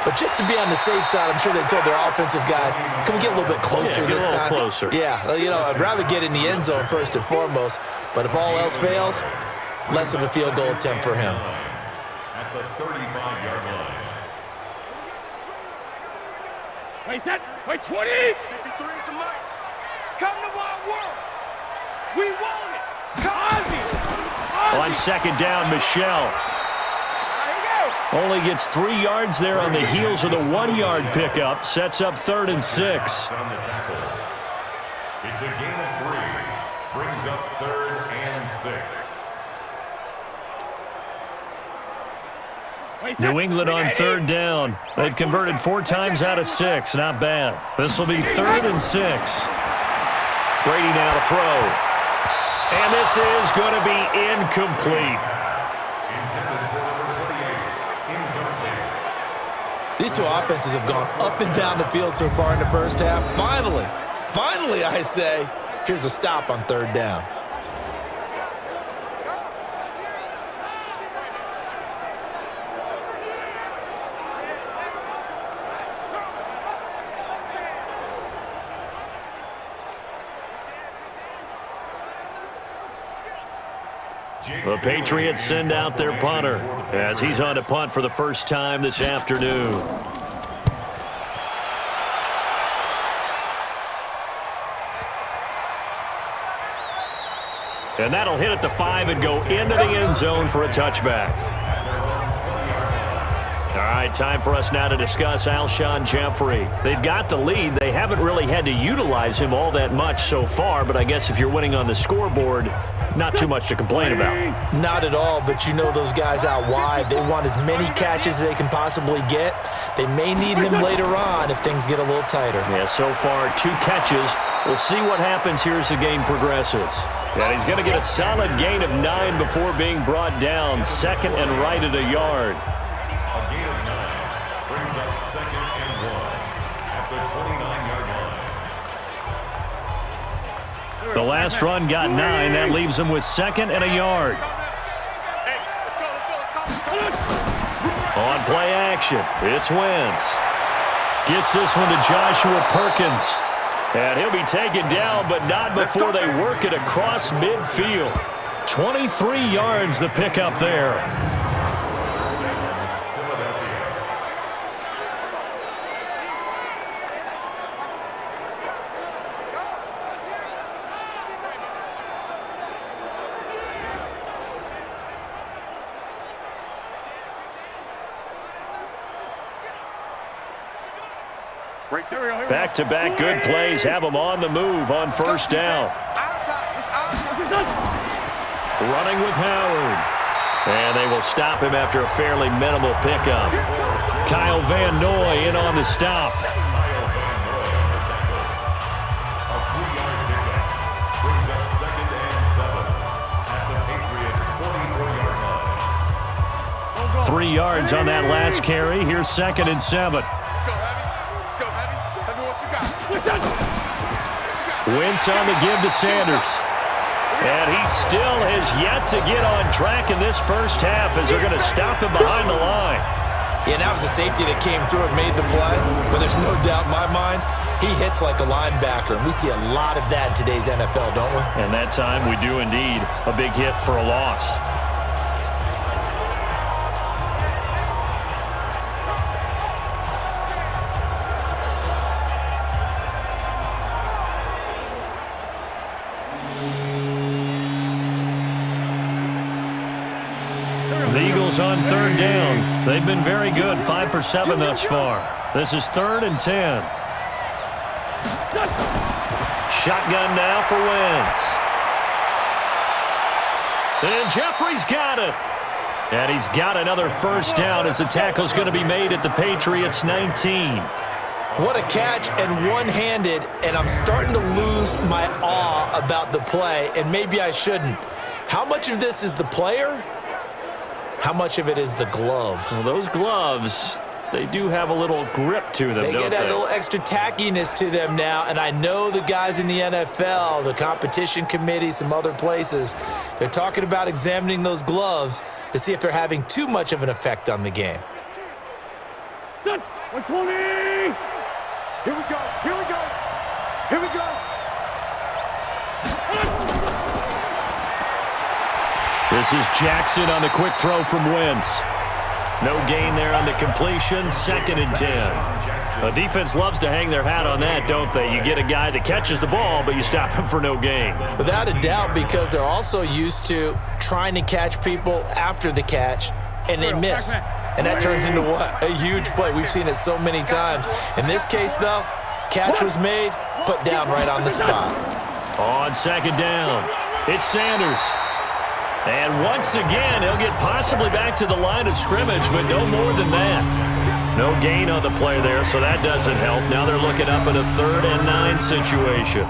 But just to be on the safe side, I'm sure they told their offensive guys, can we get a little bit closer this time? Closer. Yeah, you know, I'd rather get in the end zone first and foremost. But if all else fails, less of a field goal attempt for him. At the 35-yard line. Wait, 10. Wait, 20. 53 is the mic. Come to my world. We want it. Ozzy. On second down, Michelle only gets 3 yards there on the heels of the 1-yard pickup. Sets up 3rd and 6. On the tackle. It's a gain of 3. Brings up 3rd and 6. New England on 3rd down. They've converted 4 times out of 6. Not bad. This will be 3rd and 6. Brady now to throw. And this is going to be incomplete. These two offenses have gone up and down the field so far in the first half. Finally, I say, here's a stop on 3rd down. The Patriots send out their punter as he's on to punt for the first time this afternoon. And that'll hit at the 5 and go into the end zone for a touchback. All right, time for us now to discuss Alshon Jeffrey. They've got the lead. They haven't really had to utilize him all that much so far, but I guess if you're winning on the scoreboard, not too much to complain about. Not at all, but you know those guys out wide, they want as many catches as they can possibly get. They may need him later on if things get a little tighter. Yeah, so far 2 catches. We'll see what happens here as the game progresses. And he's going to get a solid gain of 9 before being brought down. 2nd and right at a yard. A gain of 9 brings up 2nd and 1 at the 29-yard line. The last run got 9. That leaves him with 2nd and a yard. On play action, it's Wentz. Gets this one to Joshua Perkins. And he'll be taken down, but not before they work it across midfield. 23 yards the pickup there. Back-to-back good plays have them on the move on first down. Running with Howard. And they will stop him after a fairly minimal pickup. Kyle Van Noy in on the stop. A 3-yard pickup brings up 2nd and 7 at the Patriots' 44-yard line. 3 yards on that last carry. Here's 2nd and 7. Wentz on the give to Sanders. And he still has yet to get on track in this first half as they're going to stop him behind the line. Yeah, and that was a safety that came through and made the play. But there's no doubt in my mind, he hits like a linebacker. And we see a lot of that in today's NFL, don't we? And that time we do indeed. A big hit for a loss. The Eagles on 3rd down. They've been very good, 5 for 7 thus far. This is 3rd and 10. Shotgun now for Wentz. And Jeffrey's got it. And he's got another first down as the tackle's going to be made at the Patriots' 19. What a catch, and one-handed, and I'm starting to lose my awe about the play, and maybe I shouldn't. How much of this is the player? How much of it is the glove? Well, those gloves, they do have a little grip to them, They don't get that little extra tackiness to them now, and I know the guys in the NFL, the competition committee, some other places, they're talking about examining those gloves to see if they're having too much of an effect on the game. 120! Here we go. Here we go. Here we go. This is Jackson on the quick throw from Wentz. No gain there on the completion, 2nd and 10. A defense loves to hang their hat on that, don't they? You get a guy that catches the ball, but you stop him for no gain. Without a doubt, because they're also used to trying to catch people after the catch, and they miss. And that turns into what? A huge play. We've seen it so many times. In this case, though, catch was made, put down right on the spot. On second down, it's Sanders. And once again, he'll get possibly back to the line of scrimmage, but no more than that. No gain on the play there, so that doesn't help. Now they're looking up in a 3rd and 9 situation.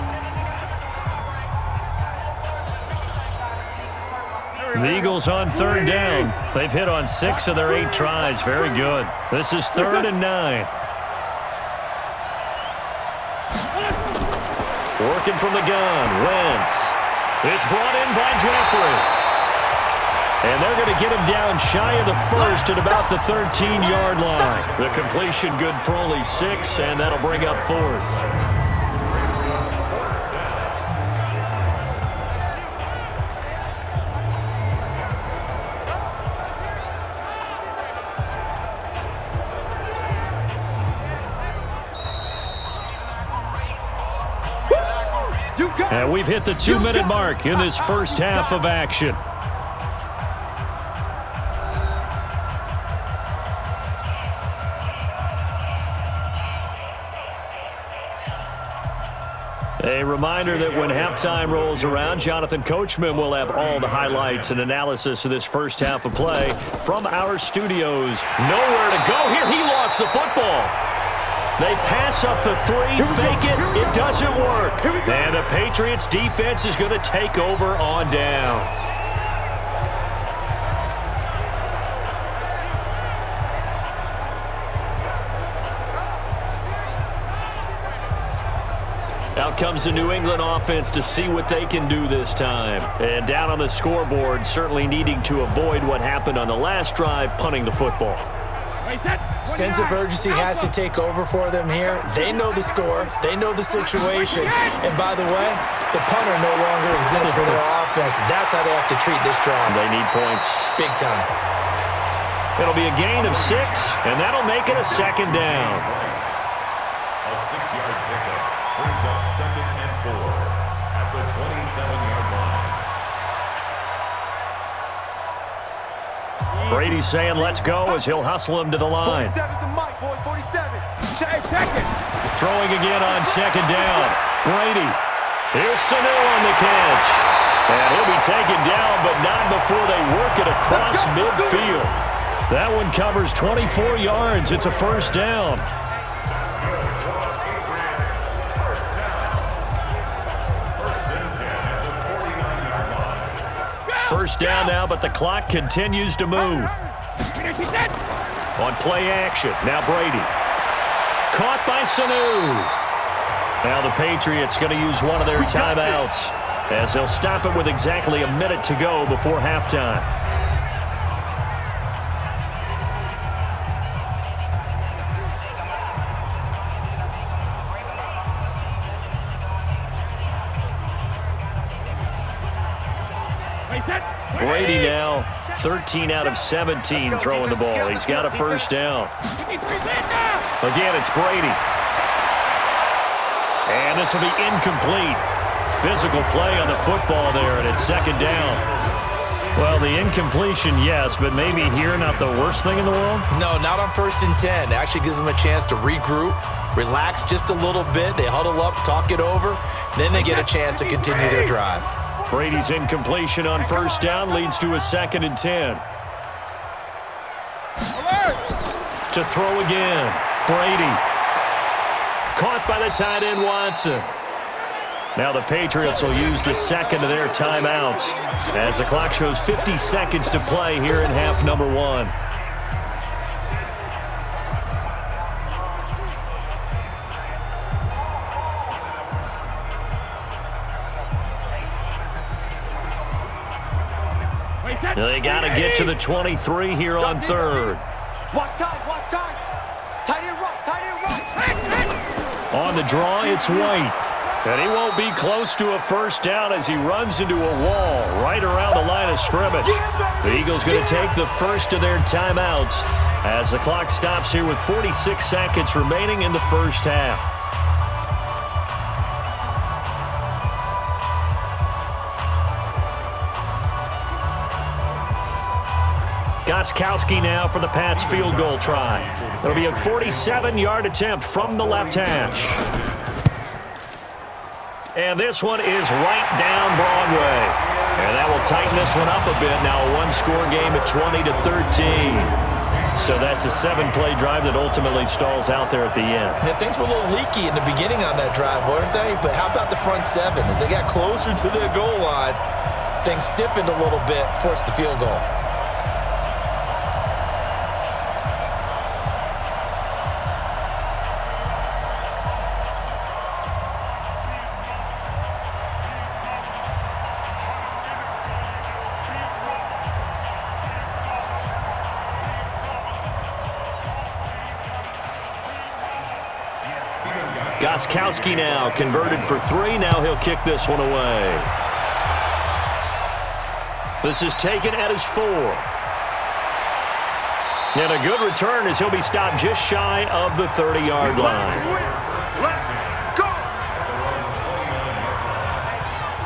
The Eagles on 3rd down. They've hit on 6 of their 8 tries. Very good. This is 3rd and 9. Working from the gun, Wentz. It's brought in by Jeffrey. And they're going to get him down shy of the 1st at about the 13-yard line. The completion good for only 6, and that'll bring up 4th. And we've hit the 2-minute mark in this first half of action. A reminder that when halftime rolls around, Jonathan Coachman will have all the highlights and analysis of this first half of play from our studios. Nowhere to go here. He lost the football. They pass up the 3, fake it. It doesn't work. And the Patriots defense is going to take over on downs. Out comes the New England offense to see what they can do this time. And down on the scoreboard, certainly needing to avoid what happened on the last drive, punting the football. Sense of urgency has to take over for them here. They know the score. They know the situation. And by the way, the punter no longer exists for their offense. That's how they have to treat this drive. They need points. Big time. It'll be a gain of 6, and that'll make it a 2nd down. A 6-yard pickup brings up 2nd and 4 at the 27-yard line. Brady's saying let's go as he'll hustle him to the line. 47's the mic, boys. 47. Throwing again on 2nd down. Brady. Here's Sanu on the catch. And he'll be taken down, but not before they work it across midfield. That one covers 24 yards. It's a 1st down. First down now, but the clock continues to move. On play action, now Brady. Caught by Sanu. Now the Patriots going to use one of their timeouts as they'll stop it with exactly a minute to go before halftime. Brady now 13 out of 17 throwing the ball. He's got a 1st down. Again, it's Brady. And this will be incomplete. Physical play on the football there, and it's 2nd down. Well, the incompletion, yes, but maybe here not the worst thing in the world? No, not on 1st and 10. It actually gives them a chance to regroup, relax just a little bit. They huddle up, talk it over. Then they get a chance to continue their drive. Brady's incompletion on 1st down leads to a 2nd and 10. To throw again, Brady. Caught by the tight end, Watson. Now the Patriots will use the 2nd of their timeouts as the clock shows 50 seconds to play here in half number 1. They got to get to the 23 here on 3rd. Watch time, watch time. Tight end right. On the draw, it's White. And he won't be close to a 1st down as he runs into a wall right around the line of scrimmage. The Eagles going to take the 1st of their timeouts as the clock stops here with 46 seconds remaining in the first half. Gostkowski now for the Pats field goal try. It'll be a 47-yard attempt from the left hash. And this one is right down Broadway. And that will tighten this one up a bit. Now a one-score game at 20-13. So that's a 7-play drive that ultimately stalls out there at the end. Yeah, things were a little leaky in the beginning on that drive, weren't they? But how about the front seven? As they got closer to their goal line, things stiffened a little bit, forced the field goal. Gostkowski now converted for 3. Now he'll kick this one away. This is taken at his 4. And a good return as he'll be stopped just shy of the 30-yard line.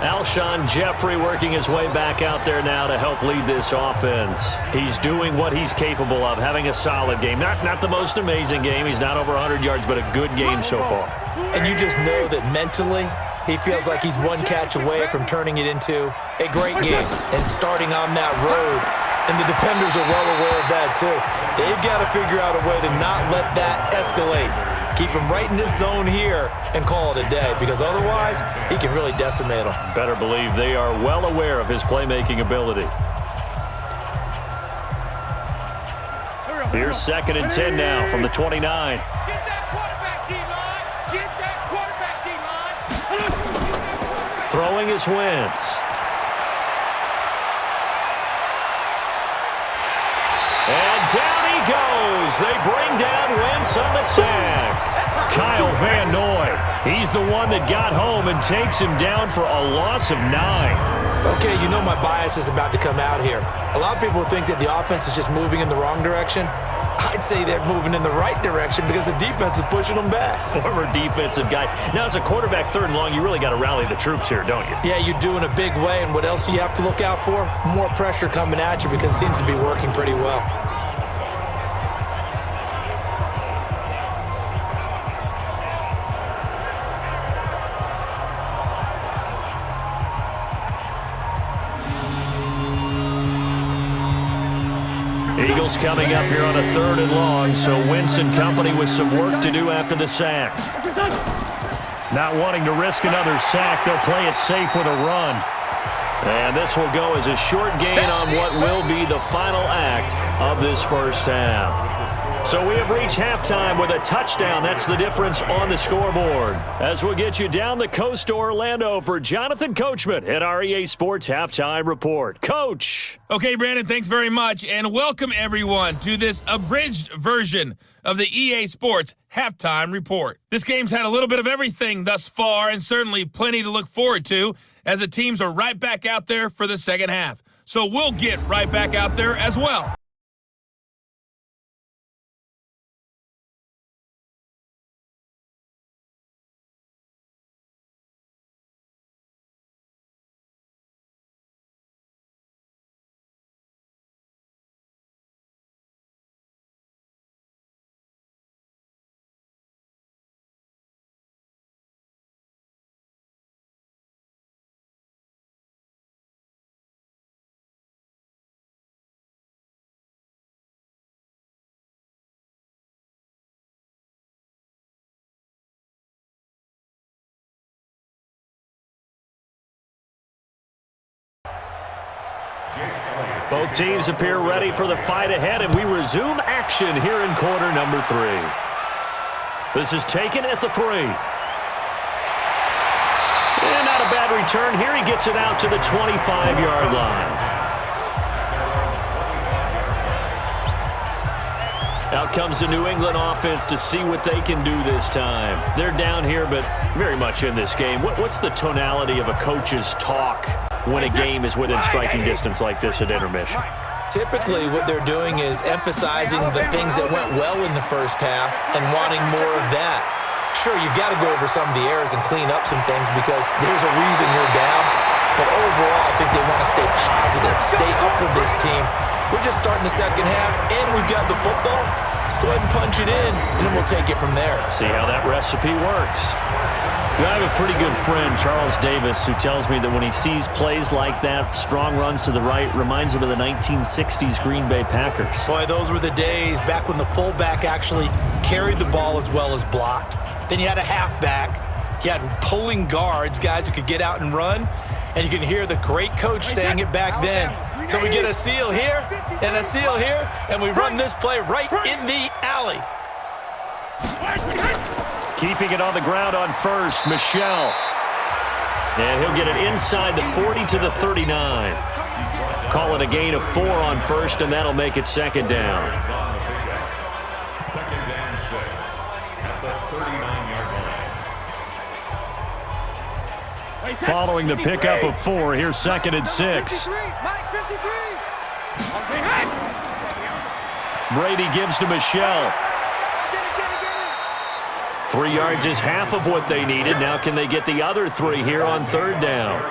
Alshon Jeffrey working his way back out there now to help lead this offense. He's doing what he's capable of, having a solid game. Not the most amazing game. He's not over 100 yards, but a good game so far. And you just know that mentally he feels like he's one catch away from turning it into a great game and starting on that road. And the defenders are well aware of that too. They've got to figure out a way to not let that escalate. Keep him right in this zone here and call it a day, because otherwise he can really decimate them. Better believe they are well aware of his playmaking ability. Here's 2nd and 10 now from the 29. Get that quarterback D-line. Get that quarterback D-line. Throwing is Wentz. And down he goes. They bring down Wentz on the sack. Kyle Van Noy. He's the one that got home and takes him down for a loss of 9. Okay, you know my bias is about to come out here. A lot of people think that the offense is just moving in the wrong direction. I'd say they're moving in the right direction because the defense is pushing them back. Former defensive guy. Now, as a quarterback 3rd and long, you really got to rally the troops here, don't you? Yeah, you do in a big way. And what else do you have to look out for? More pressure coming at you, because it seems to be working pretty well. Eagles coming up here on a 3rd and long, so Wentz and company with some work to do after the sack. Not wanting to risk another sack, they'll play it safe with a run. And this will go as a short gain on what will be the final act of this first half. So we have reached halftime with a touchdown. That's the difference on the scoreboard. As we'll get you down the coast to Orlando for Jonathan Coachman at our EA Sports Halftime Report. Coach! Okay, Brandon, thanks very much, and welcome everyone to this abridged version of the EA Sports Halftime Report. This game's had a little bit of everything thus far, and certainly plenty to look forward to, as the teams are right back out there for the second half. So we'll get right back out there as well. Both teams appear ready for the fight ahead, and we resume action here in quarter number 3. This is taken at the 3. And not a bad return here. He gets it out to the 25-yard line. Out comes the New England offense to see what they can do this time. They're down here, but very much in this game. What's the tonality of a coach's talk when a game is within striking distance like this at intermission? Typically, what they're doing is emphasizing the things that went well in the first half and wanting more of that. Sure, you've got to go over some of the errors and clean up some things because there's a reason you're down. But overall, I think they want to stay positive, stay up with this team. We're just starting the second half, and we've got the football. Let's go ahead and punch it in, and then we'll take it from there. See how that recipe works. I have a pretty good friend, Charles Davis, who tells me that when he sees plays like that, strong runs to the right, reminds him of the 1960s Green Bay Packers. Boy, those were the days back when the fullback actually carried the ball as well as blocked. Then you had a halfback. You had pulling guards, guys who could get out and run. And you can hear the great coach saying it back then. So we get a seal here and a seal here, and we run this play right in the alley. Keeping it on the ground on first, Michel. And he'll get it inside the 40 to the 39. Call it a gain of 4 on first, and that'll make it second down. Second and 6 at the 39-yard line. Following the pickup of 4, here's second and 6. Brady gives to Michel. 3 yards is half of what they needed. Now can they get the other 3 here on third down?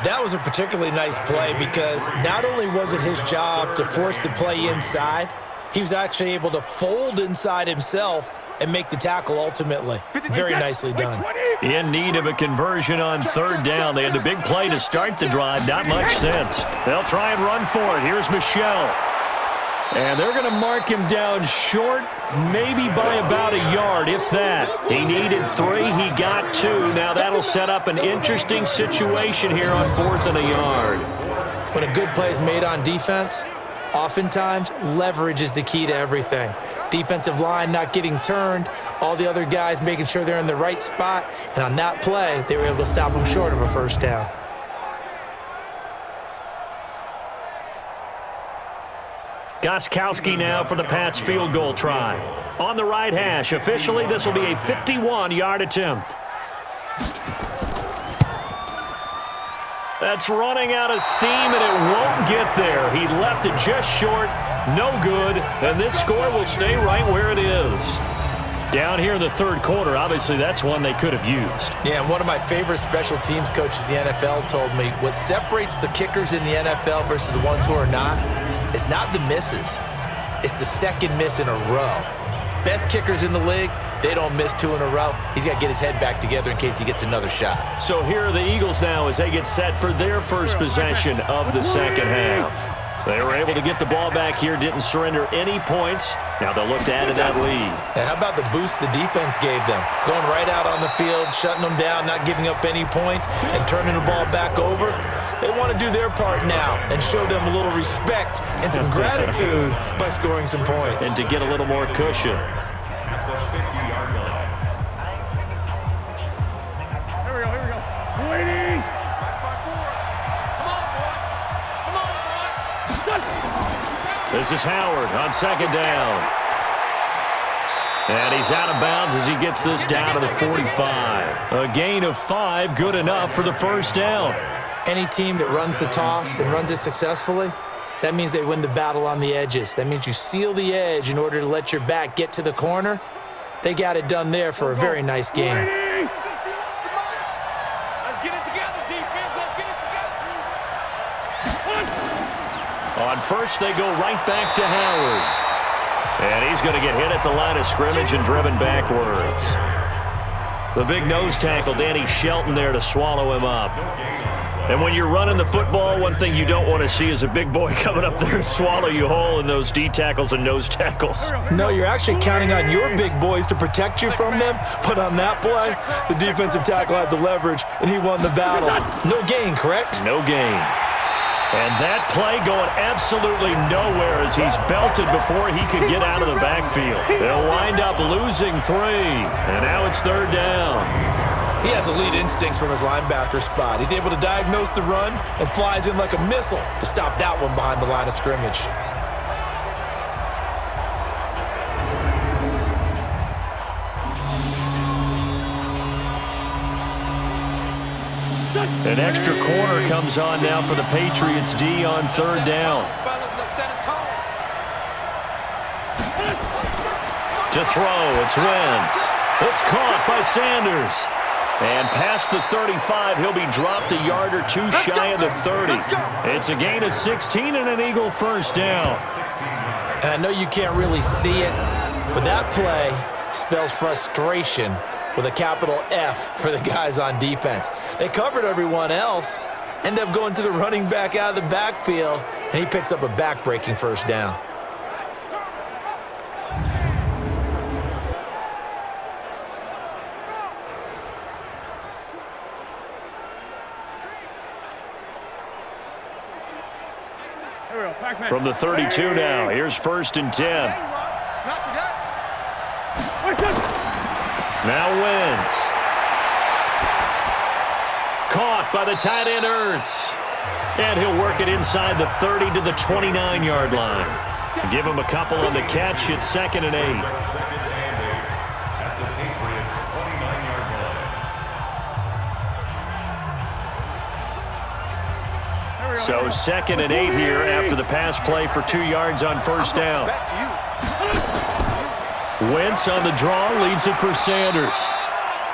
That was a particularly nice play because not only was it his job to force the play inside, he was actually able to fold inside himself and make the tackle ultimately. Very nicely done. In need of a conversion on third down. They had the big play to start the drive. Not much sense. They'll try and run for it. Here's Michel. And they're going to mark him down short, maybe by about a yard, if that. He needed 3. He got 2. Now that'll set up an interesting situation here on 4th and a yard. When a good play is made on defense, oftentimes leverage is the key to everything. Defensive line not getting turned, all the other guys making sure they're in the right spot, and on that play, they were able to stop him short of a first down. Gostkowski now for the Pats field goal try. On the right hash, officially this will be a 51-yard attempt. That's running out of steam, and it won't get there. He left it just short, no good, and this score will stay right where it is. Down here in the third quarter, obviously that's one they could have used. Yeah, and one of my favorite special teams coaches in the NFL told me what separates the kickers in the NFL versus the ones who are not is not the misses. It's the second miss in a row. Best kickers in the league, they don't miss 2 in a row. He's got to get his head back together in case he gets another shot. So here are the Eagles now as they get set for their first possession of the second half. They were able to get the ball back here, didn't surrender any points. Now they'll look to add to that lead. And how about the boost the defense gave them? Going right out on the field, shutting them down, not giving up any points, and turning the ball back over. They want to do their part now and show them a little respect and some gratitude by scoring some points. And to get a little more cushion. At the 50-yard line. Here we go. Waiting. Come on, boy. This is Howard on second down. And he's out of bounds as he gets this down to the 45. A gain of 5, good enough for the first down. Any team that runs the toss and runs it successfully, that means they win the battle on the edges. That means you seal the edge in order to let your back get to the corner. They got it done there for a very nice game. Let's get it together, defense. Let's get it together. On first, they go right back to Howard. And he's going to get hit at the line of scrimmage and driven backwards. The big nose tackle, Danny Shelton, there to swallow him up. And when you're running the football, one thing you don't want to see is a big boy coming up there and swallow you whole in those D tackles and nose tackles. No, you're actually counting on your big boys to protect you from them. But on that play, the defensive tackle had the leverage, and he won the battle. No gain, correct? No gain. And that play going absolutely nowhere as he's belted before he could get out of the backfield. They'll wind up losing 3. And now it's third down. He has elite instincts from his linebacker spot. He's able to diagnose the run and flies in like a missile to stop that one behind the line of scrimmage. An extra corner comes on now for the Patriots D on third down. set a tone. To throw, it's Wentz. It's caught by Sanders. And past the 35, he'll be dropped a yard or two shy of the 30. It's a gain of 16 and an Eagle first down. And I know you can't really see it, but that play spells frustration with a capital F for the guys on defense. They covered everyone else, end up going to the running back out of the backfield, and he picks up a back-breaking first down. From the 32 now, here's 1st and 10. Now Wentz. Caught by the tight end Ertz. And he'll work it inside the 30 to the 29-yard line. Give him a couple on the catch. It's 2nd and 8. At the Patriots' 29-yard line. So 2nd and 8 here after the pass play for 2 yards on first down. Wentz on the draw, leads it for Sanders.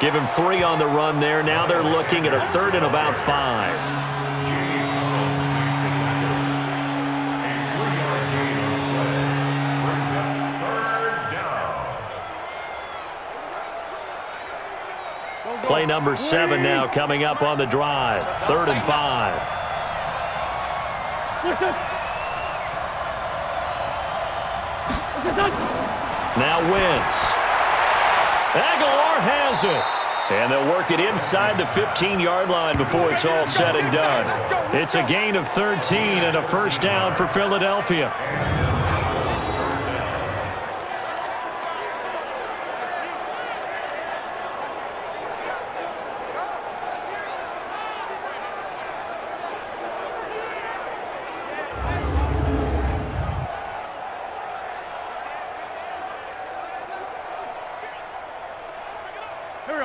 Give him 3 on the run there. Now they're looking at a 3rd and about 5. Play number 7 now coming up on the drive. 3rd and 5. Now Wentz. Aguilar has it. And they'll work it inside the 15-yard line before it's all said and done. It's a gain of 13 and a first down for Philadelphia.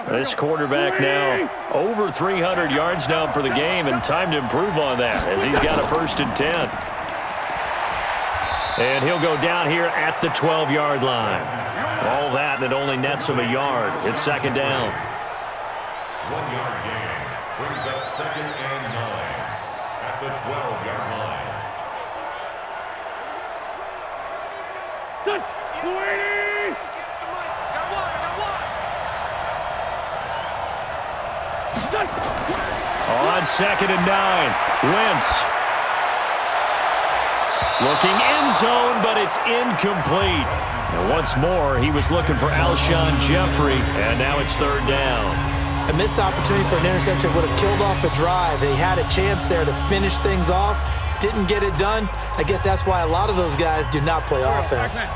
This quarterback now over 300 yards now for the game, and time to improve on that as he's got a 1st and 10. And he'll go down here at the 12-yard line. All that, and it only nets him a yard. It's 2nd down. 1-yard gain brings up 2nd and 9 at the 12-yard line. On 2nd and 9, Wentz. Looking end zone, but it's incomplete. And once more, he was looking for Alshon Jeffrey, and now it's 3rd down. A missed opportunity for an interception would have killed off a drive. They had a chance there to finish things off, didn't get it done. I guess that's why a lot of those guys do not play offense.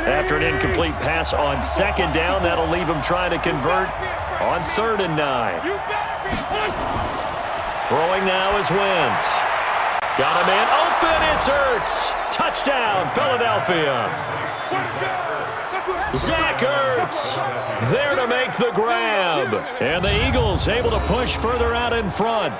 After an incomplete pass on 2nd down, that'll leave him trying to convert on 3rd and 9. Throwing now is Wentz. Got a man open, it's Ertz. Touchdown, Philadelphia. Zach Ertz there to make the grab. And the Eagles able to push further out in front.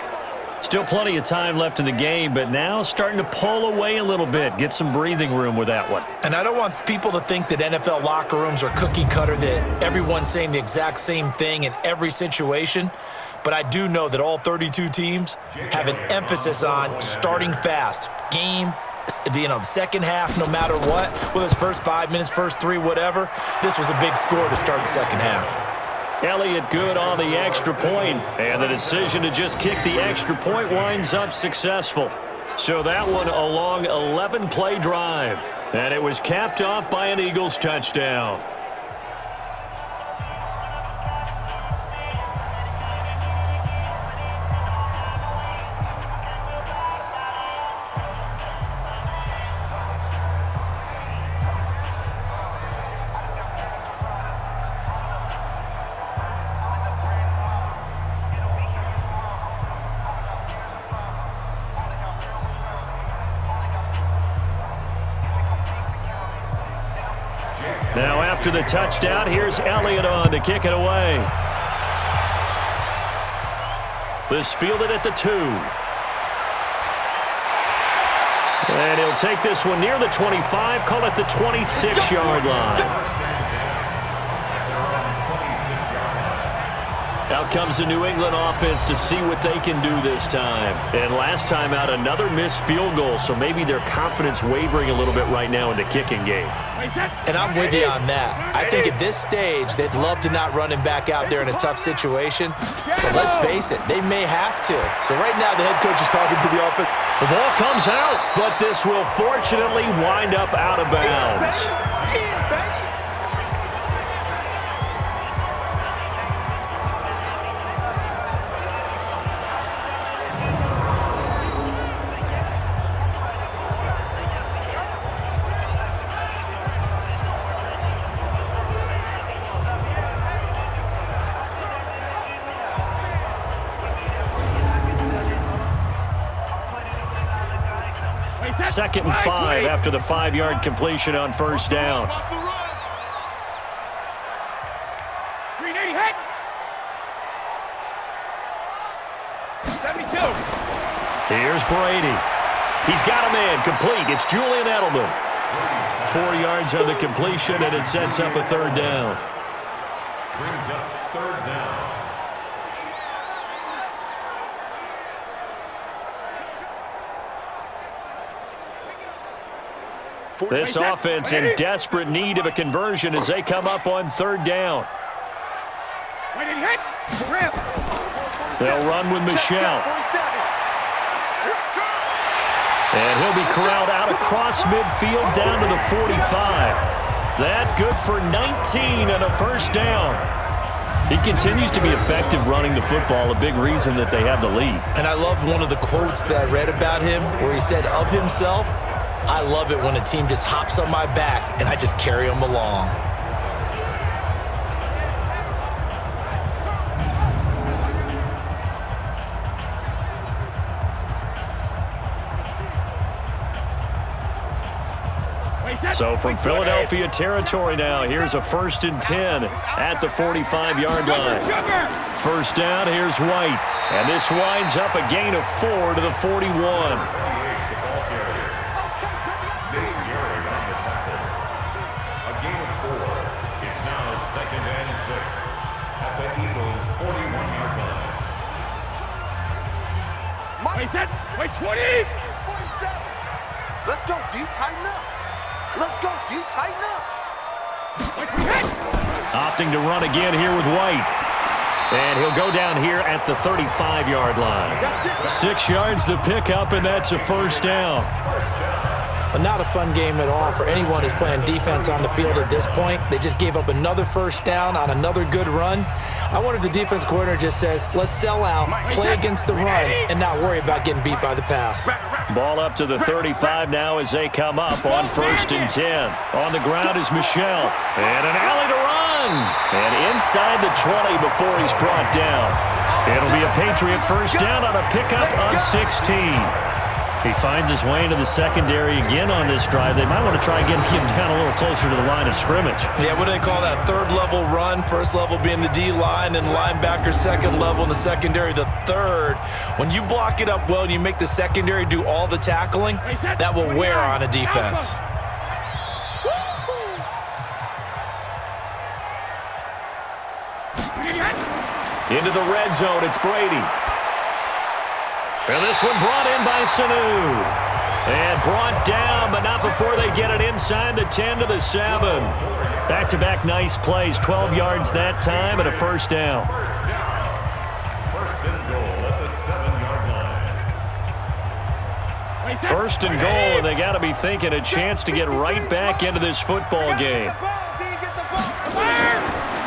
Still plenty of time left in the game, but now starting to pull away a little bit. Get some breathing room with that one. And I don't want people to think that NFL locker rooms are cookie cutter, that everyone's saying the exact same thing in every situation. But I do know that all 32 teams have an emphasis on starting fast. Game, the second half, no matter what, whether it's first 5 minutes, first 3, whatever, this was a big score to start the second half. Elliott good on the extra point, and the decision to just kick the extra point winds up successful. So that one a long 11-play drive, and it was capped off by an Eagles touchdown. Now after the touchdown, here's Elliott on to kick it away. This fielded at the 2. And he'll take this one near the 25, call it the 26-yard line. Out comes the New England offense to see what they can do this time. And last time out, another missed field goal, so maybe their confidence wavering a little bit right now in the kicking game. And I'm with you on that. I think at this stage, they'd love to not run him back out there in a tough situation. But let's face it, they may have to. So right now, the head coach is talking to the offense. The ball comes out, but this will fortunately wind up out of bounds. Second and 5 after the 5-yard completion on first down. 380 hit. 72. Here's Brady. He's got a man complete. It's Julian Edelman. 4 yards on the completion, and it sets up a third down. Brings up third down. This offense in desperate need of a conversion as they come up on third down. They'll run with Michelle. And he'll be corralled out across midfield down to the 45. That good for 19 and a first down. He continues to be effective running the football, a big reason that they have the lead. And I loved one of the quotes that I read about him where he said of himself, I love it when a team just hops on my back and I just carry them along. So from Philadelphia territory now, here's a 1st and 10 at the 45-yard line. First down, here's White. And this winds up a gain of 4 to the 41. Wait, 20! 47. Let's go, D. Tighten up. Let's go, D. Tighten up. Opting to run again here with White. And he'll go down here at the 35-yard line. 6 yards the pickup, and that's a first down. But not a fun game at all for anyone who's playing defense on the field at this point. They just gave up another first down on another good run. I wonder if the defense coordinator just says, let's sell out, play against the run, and not worry about getting beat by the pass. Ball up to the 35 now as they come up on 1st and 10. On the ground is Michelle. And an alley to run. And inside the 20 before he's brought down. It'll be a Patriot first down on a pickup on 16. He finds his way into the secondary again on this drive. They might want to try getting him down a little closer to the line of scrimmage. Yeah, what do they call that? Third level run. First level being the D-line and linebacker. Second level in the secondary, the third. When you block it up well and you make the secondary do all the tackling, that will wear on a defense. Into the red zone, it's Brady. And this one brought in by Sanu. And brought down, but not before they get it inside the 10 to the 7. Back-to-back nice plays, 12 yards that time and a first down. First and goal at the 7-yard line. First and goal, and they got to be thinking a chance to get right back into this football game.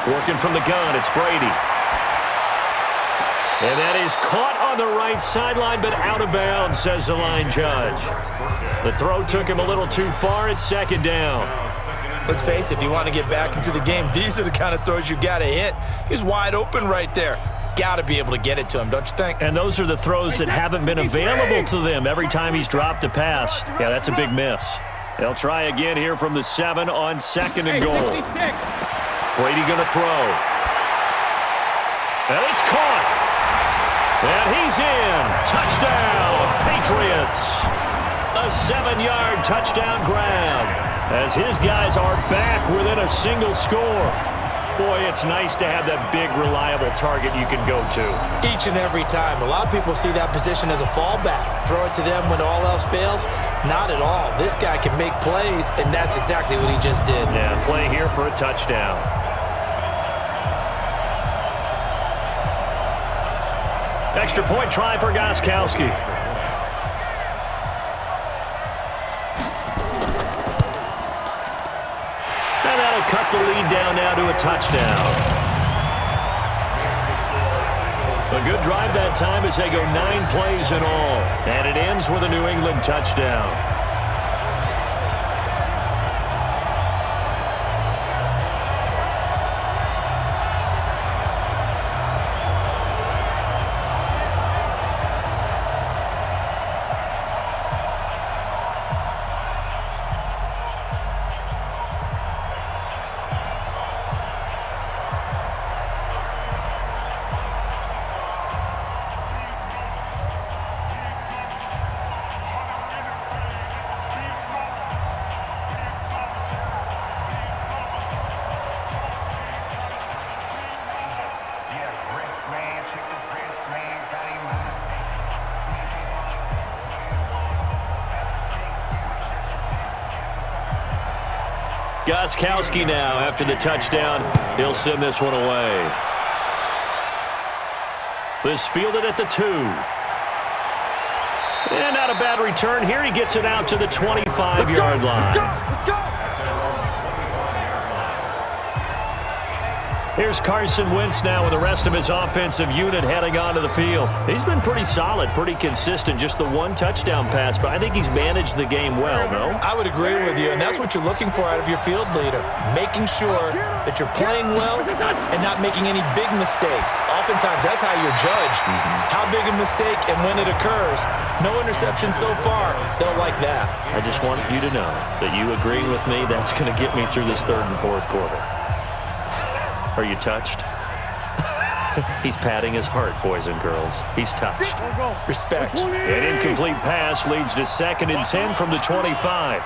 Working from the gun, it's Brady. And that is caught on the right sideline, but out of bounds, says the line judge. The throw took him a little too far. It's second down. Let's face it, if you want to get back into the game, these are the kind of throws you got to hit. He's wide open right there. Got to be able to get it to him, don't you think? And those are the throws that haven't been available to them every time he's dropped a pass. Yeah, that's a big miss. They'll try again here from the 7 on second and goal. Brady going to throw. And it's caught. And he's in. Touchdown, Patriots. A 7-yard touchdown grab as his guys are back within a single score. Boy, it's nice to have that big, reliable target you can go to. Each and every time. A lot of people see that position as a fallback. Throw it to them when all else fails. Not at all. This guy can make plays, and that's exactly what he just did. Yeah, play here for a touchdown. Extra point try for Gostkowski. And that'll cut the lead down now to a touchdown. A good drive that time as they go 9 plays in all. And it ends with a New England touchdown. Gostkowski now after the touchdown. He'll send this one away. This fielded at the 2. And not a bad return here. He gets it out to the 25-yard line. Let's go! Here's Carson Wentz now with the rest of his offensive unit heading onto the field. He's been pretty solid, pretty consistent, just the one touchdown pass, but I think he's managed the game well, no? I would agree with you, and that's what you're looking for out of your field leader, making sure that you're playing well and not making any big mistakes. Oftentimes, that's how you're judged. How big a mistake and when it occurs. No interception so far. They'll like that. I just wanted you to know that you agreeing with me, that's going to get me through this 3rd and 4th quarter. Are you touched? He's patting his heart, boys and girls. He's touched. Respect. An incomplete pass leads to 2nd and 10 from the 25.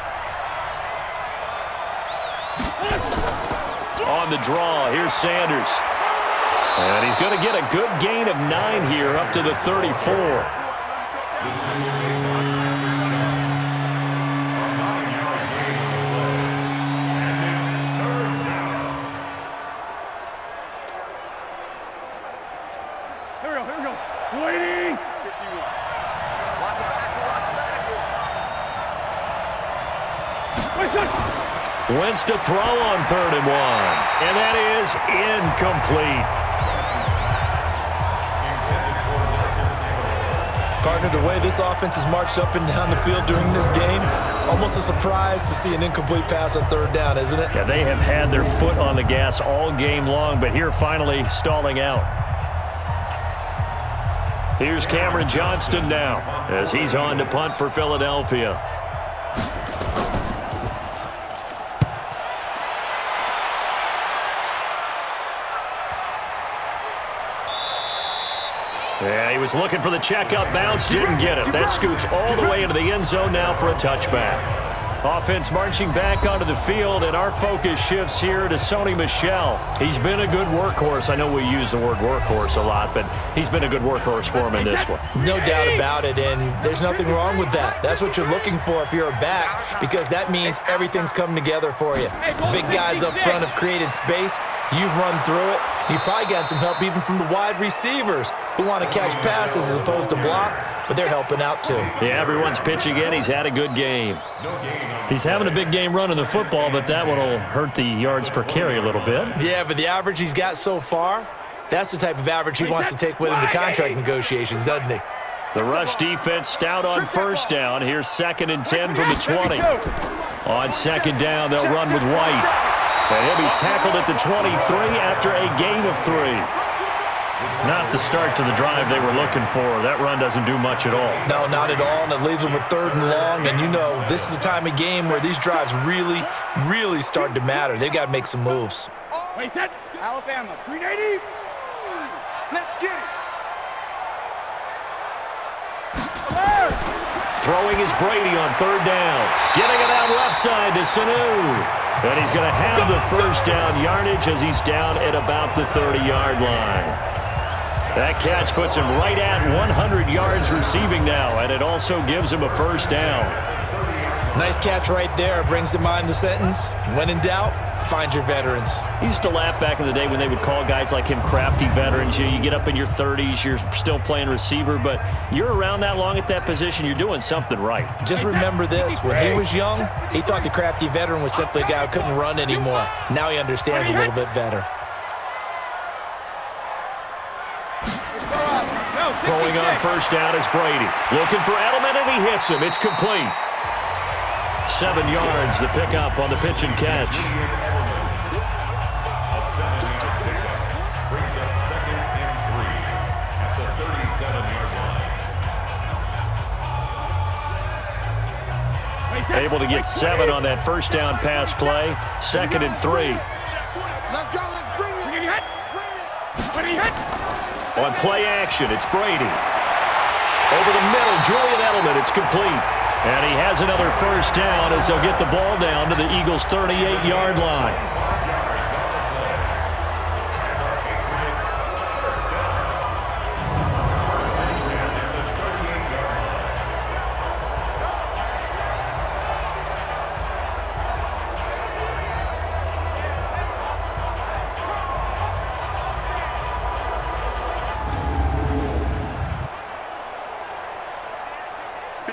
On the draw, here's Sanders. And he's going to get a good gain of 9 here up to the 34. Wentz to throw on 3rd and 1. And that is incomplete. Partner, the way this offense has marched up and down the field during this game, it's almost a surprise to see an incomplete pass on 3rd down, isn't it? Yeah, they have had their foot on the gas all game long, but here finally stalling out. Here's Cameron Johnston now as he's on to punt for Philadelphia. Yeah, he was looking for the checkup bounce, didn't get it. That scoots all the way into the end zone now for a touchback. Offense marching back onto the field, and our focus shifts here to Sony Michel. He's been a good workhorse. I know we use the word workhorse a lot, but he's been a good workhorse for him in this one. No doubt about it, and there's nothing wrong with that. That's what you're looking for if you're a back, because that means everything's coming together for you. Big guys up front have created space. You've run through it. You've probably got some help even from the wide receivers who want to catch passes as opposed to block, but they're helping out too. Yeah, everyone's pitching in. He's had a good game. He's having a big game running the football, but that one will hurt the yards per carry a little bit. Yeah, but the average he's got so far, that's the type of average he wants to take with him to contract negotiations, doesn't he? The rush defense stout on 1st down. Here's 2nd and 10 from the 20. On 2nd down, they'll run with White. And he'll be tackled at the 23 after a gain of 3. Not the start to the drive they were looking for. That run doesn't do much at all. No, not at all, and it leaves them with 3rd and long. And you know, this is the time of game where these drives really, really start to matter. They've got to make some moves. Wait, that Alabama, 380. Let's get it. Throwing is Brady on third down. Getting it out left side to Sanu. And he's going to have the first down yardage as he's down at about the 30-yard line. That catch puts him right at 100 yards receiving now, and it also gives him a first down. Nice catch right there. Brings to mind the sentence, when in doubt, find your veterans. He used to laugh back in the day when they would call guys like him crafty veterans. You get up in your 30s, you're still playing receiver, but you're around that long at that position, you're doing something right. Just remember this, when he was young, he thought the crafty veteran was simply a guy who couldn't run anymore. Now he understands a little bit better. Throwing on first down is Brady. Looking for Edelman, and he hits him. It's complete. 7 yards, the pickup on the pitch and catch. A 7-yard pickup brings up 2nd and 3 at the 37-yard line. Able to get 7 on that first down pass play. 2nd and 3. Let's go. Let's bring it. Bring it. Bring it. On play action, it's Brady. Over the middle, Julian Edelman. It's complete. And he has another first down as they'll get the ball down to the Eagles' 38-yard line.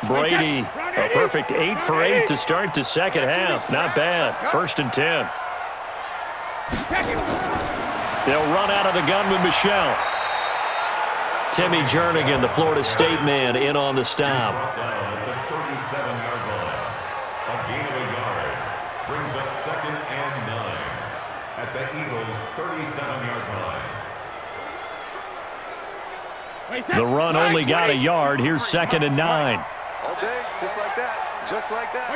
Brady, a perfect 8 for 8 to start the second half. Not bad. 1st and 10. They'll run out of the gun with Michelle. Timmy Jernigan, the Florida State man, in on the stop. Down at the 37-yard line. A gain of a yard brings up 2nd and 9 at the Eagles' 37-yard line. The run only got a yard. Here's 2nd and 9. All day, just like that. Just like that.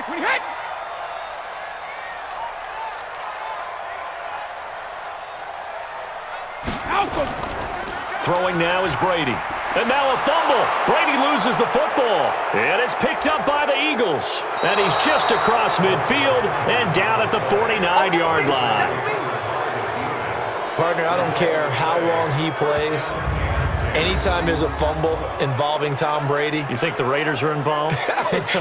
Throwing now is Brady. And now a fumble. Brady loses the football. And it's picked up by the Eagles. And he's just across midfield and down at the 49-yard line. Partner, I don't care how long he plays. Anytime there's a fumble involving Tom Brady. You think the Raiders are involved?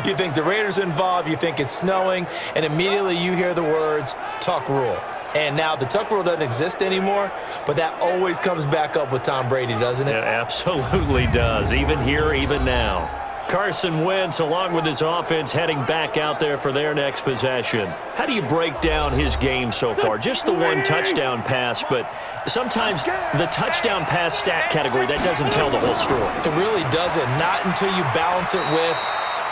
You think the Raiders are involved, you think it's snowing, and immediately you hear the words, tuck rule. And now the tuck rule doesn't exist anymore, but that always comes back up with Tom Brady, doesn't it? It absolutely does, even here, even now. Carson Wentz, along with his offense, heading back out there for their next possession. How do you break down his game so far? Just the 1 touchdown pass, but sometimes the touchdown pass stat category, that doesn't tell the whole story. It really doesn't, not until you balance it with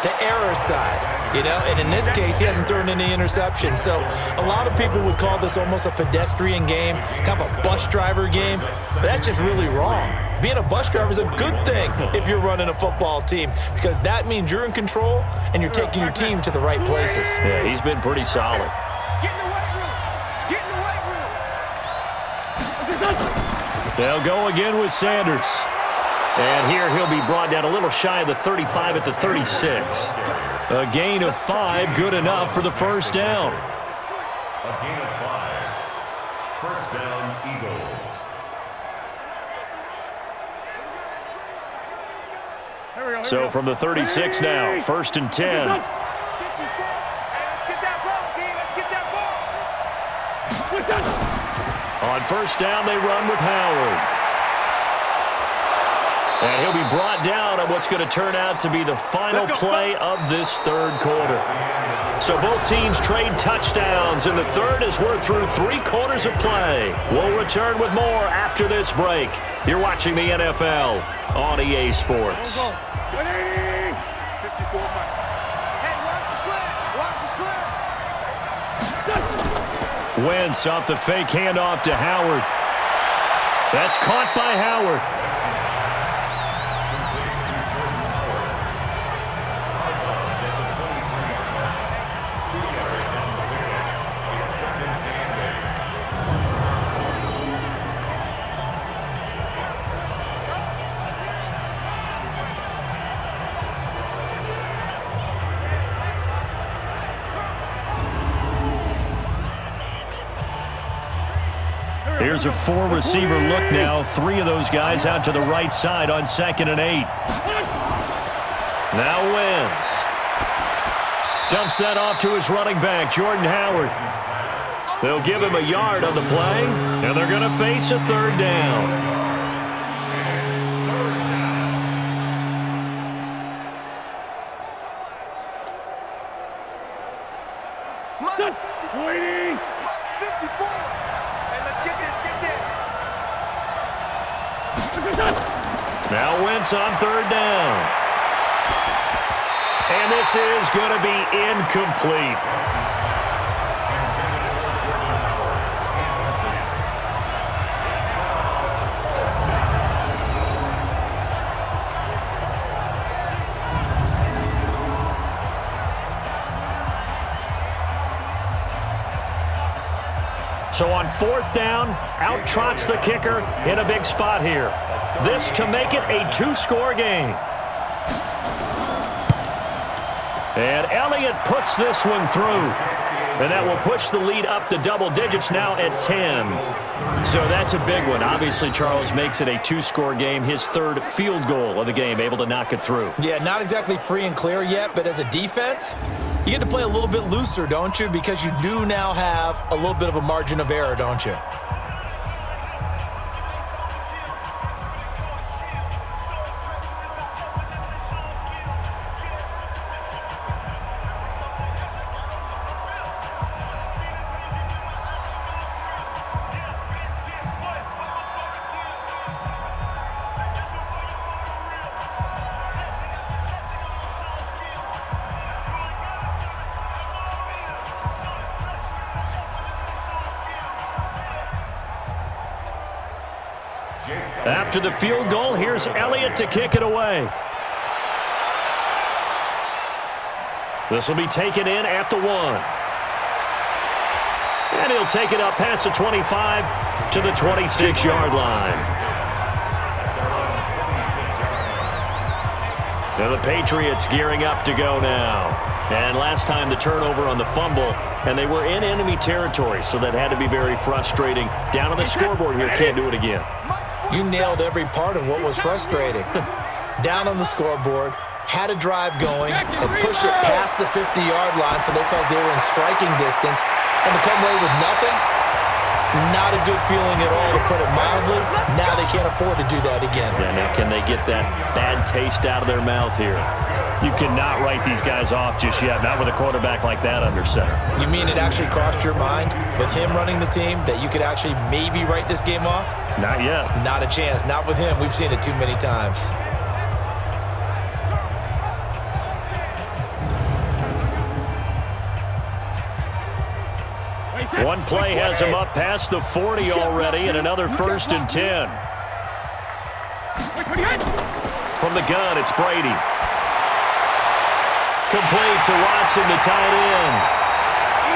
the error side, and in this case, he hasn't thrown any interceptions. So a lot of people would call this almost a pedestrian game, kind of a bus driver game, but that's just really wrong. Being a bus driver is a good thing if you're running a football team, because that means you're in control and you're taking your team to the right places. Yeah, he's been pretty solid. Get in the weight room. Get in the weight room. They'll go again with Sanders. And here he'll be brought down a little shy of the 35 at the 36. A gain of 5, good enough for the first down. A gain of 5. First down, Eagles. So from the 36 now, 1st and 10. Let's get that ball, D. Let's get that ball. On first down, they run with Howard. And he'll be brought down on what's going to turn out to be the final play of this 3rd quarter. So both teams trade touchdowns, and the 3rd as we're through 3 quarters of play. We'll return with more after this break. You're watching the NFL on EA Sports. 54 Hey, watch the slip. Wentz off the fake handoff to Howard. That's caught by Howard. Here's a 4-receiver look now. 3 of those guys out to the right side on 2nd and 8. Now Wentz. Dumps that off to his running back, Jordan Howard. They'll give him a yard on the play, and they're going to face a 3rd down. Waiting. 54. Hey, let's get this. Now Wentz on 3rd down. And this is going to be incomplete. So on 4th down, out trots the kicker in a big spot here. This to make it a 2-score game. And Elliott puts this one through. And that will push the lead up to double digits now at 10. So that's a big one. Obviously, Charles makes it a 2-score game. His 3rd field goal of the game, able to knock it through. Yeah, not exactly free and clear yet, but as a defense, you get to play a little bit looser, don't you? Because you do now have a little bit of a margin of error, don't you? After the field goal, here's Elliott to kick it away. This will be taken in at the 1. And he'll take it up past the 25 to the 26-yard line. Now the Patriots gearing up to go now. And last time the turnover on the fumble, and they were in enemy territory, so that had to be very frustrating. Down on the scoreboard here, can't do it again. You nailed every part of what was frustrating. Down on the scoreboard, had a drive going, and pushed it past the 50-yard line so they felt they were in striking distance, and to come away with nothing, not a good feeling at all, to put it mildly. Now they can't afford to do that again. Yeah, now can they get that bad taste out of their mouth here? You cannot write these guys off just yet, not with a quarterback like that under center. You mean it actually crossed your mind with him running the team that you could actually maybe write this game off? Not yet. Not a chance. Not with him. We've seen it too many times. One play has him up past the 40 already, and another 1st and 10. From the gun, it's Brady. Complete to Watson, the tight end.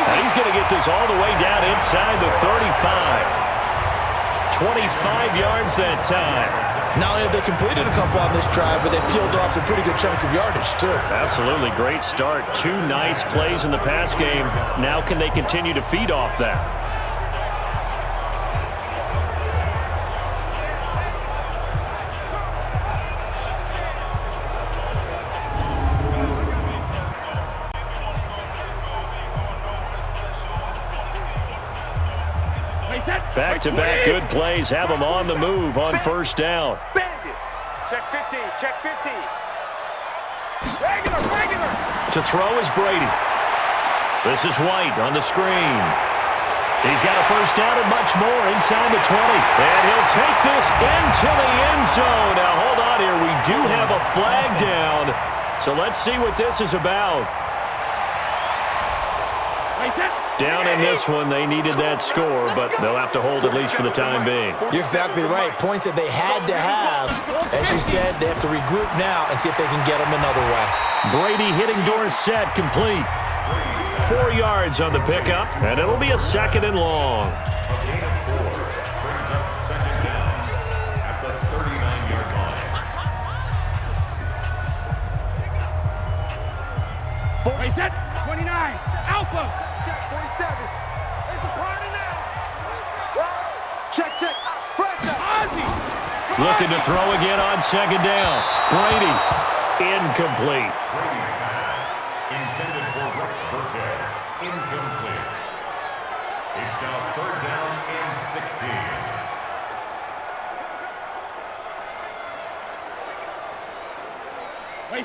And he's going to get this all the way down inside the 35. 25 yards that time. Not only have they completed a couple on this drive, but they peeled off some pretty good chunks of yardage, too. Absolutely. Great start. 2 nice plays in the pass game. Now can they continue to feed off that? Back-to-back good plays have them on the move on 1st down. Check 50, check 50. Regular. To throw is Brady. This is White on the screen. He's got a 1st down and much more inside the 20. And he'll take this into the end zone. Now, hold on here. We do have a flag down. So let's see what this is about. Down in this one, they needed that score, but they'll have to hold at least for the time being. You're exactly right. Points that they had to have. As you said, they have to regroup now and see if they can get them another way. Brady hitting Dorsett complete. 4 yards on the pickup, and it'll be a 2nd and long. A gain of 4 brings up 2nd down at the 39-yard line. Wait, set. 29. Alpha. Check 47. It's a party now. Check Looking to throw again on second down. Brady, incomplete. Brady's pass, intended for Rex Burkhead, incomplete. It's now 3rd down and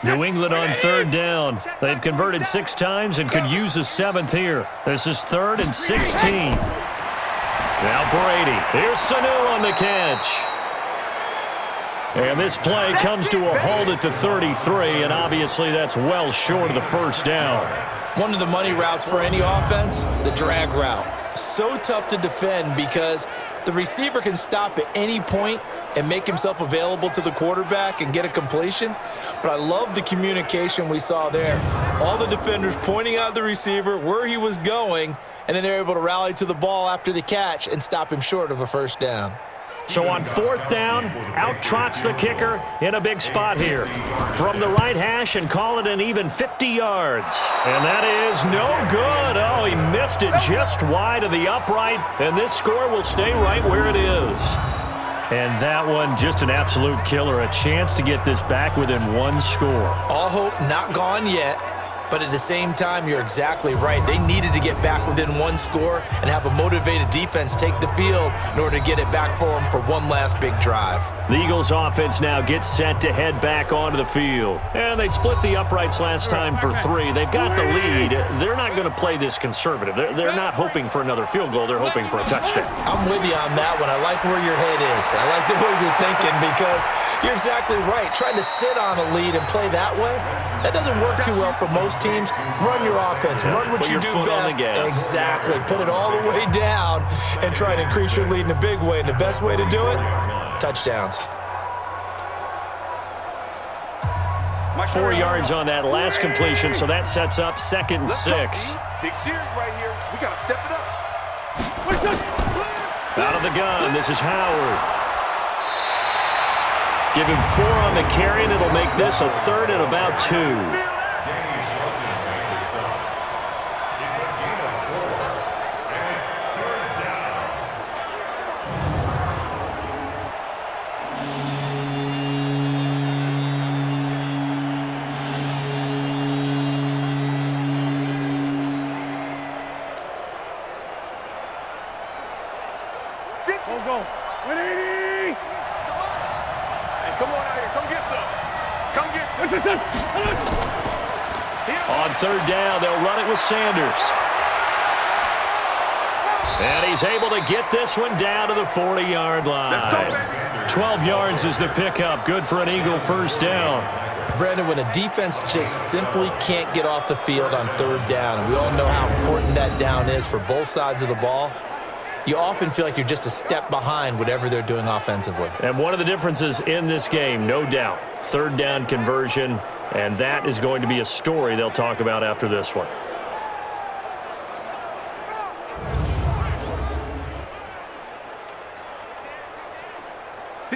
16. New England on 3rd down. They've converted 6 times and could use a 7th here. This is 3rd and 16. Now Brady. Here's Sanu on the catch. And this play comes to a halt at the 33, and obviously that's well short of the 1st down. One of the money routes for any offense, the drag route. So tough to defend because the receiver can stop at any point and make himself available to the quarterback and get a completion. But I love the communication we saw there. All the defenders pointing out the receiver, where he was going, and then they're able to rally to the ball after the catch and stop him short of a 1st down. So on 4th down, out trots the kicker in a big spot here. From the right hash and call it an even 50 yards. And that is no good. Oh, he missed it just wide of the upright, and this score will stay right where it is. And that one, just an absolute killer. A chance to get this back within 1 score. All hope not gone yet. But at the same time, you're exactly right. They needed to get back within 1 score and have a motivated defense take the field in order to get it back for them for one last big drive. The Eagles offense now gets set to head back onto the field. And they split the uprights last time for 3. They've got the lead. They're not going to play this conservative. They're not hoping for another field goal. They're hoping for a touchdown. I'm with you on that one. I like where your head is. I like the way you're thinking because you're exactly right. Trying to sit on a lead and play that way, that doesn't work too well for most teams. Run your offense. Run what you do best. Exactly. Put it all the way down and try to increase your lead in a big way. And the best way to do it, touchdowns. 4 yards on that last completion, so that sets up 2nd and 6. Big series right here. We got to step it up. Out of the gun, this is Howard. Give him 4 on the carry, and it'll make this a 3rd and about 2. Go. 180. Hey, come on out here. Come get some. Come get some. On 3rd down, they'll run it with Sanders. And he's able to get this one down to the 40-yard line. 12 yards is the pickup. Good for an Eagle 1st down. Brandon, when a defense just simply can't get off the field on 3rd down, and we all know how important that down is for both sides of the ball, you often feel like you're just a step behind whatever they're doing offensively. And one of the differences in this game, no doubt, 3rd down conversion, and that is going to be a story they'll talk about after this one.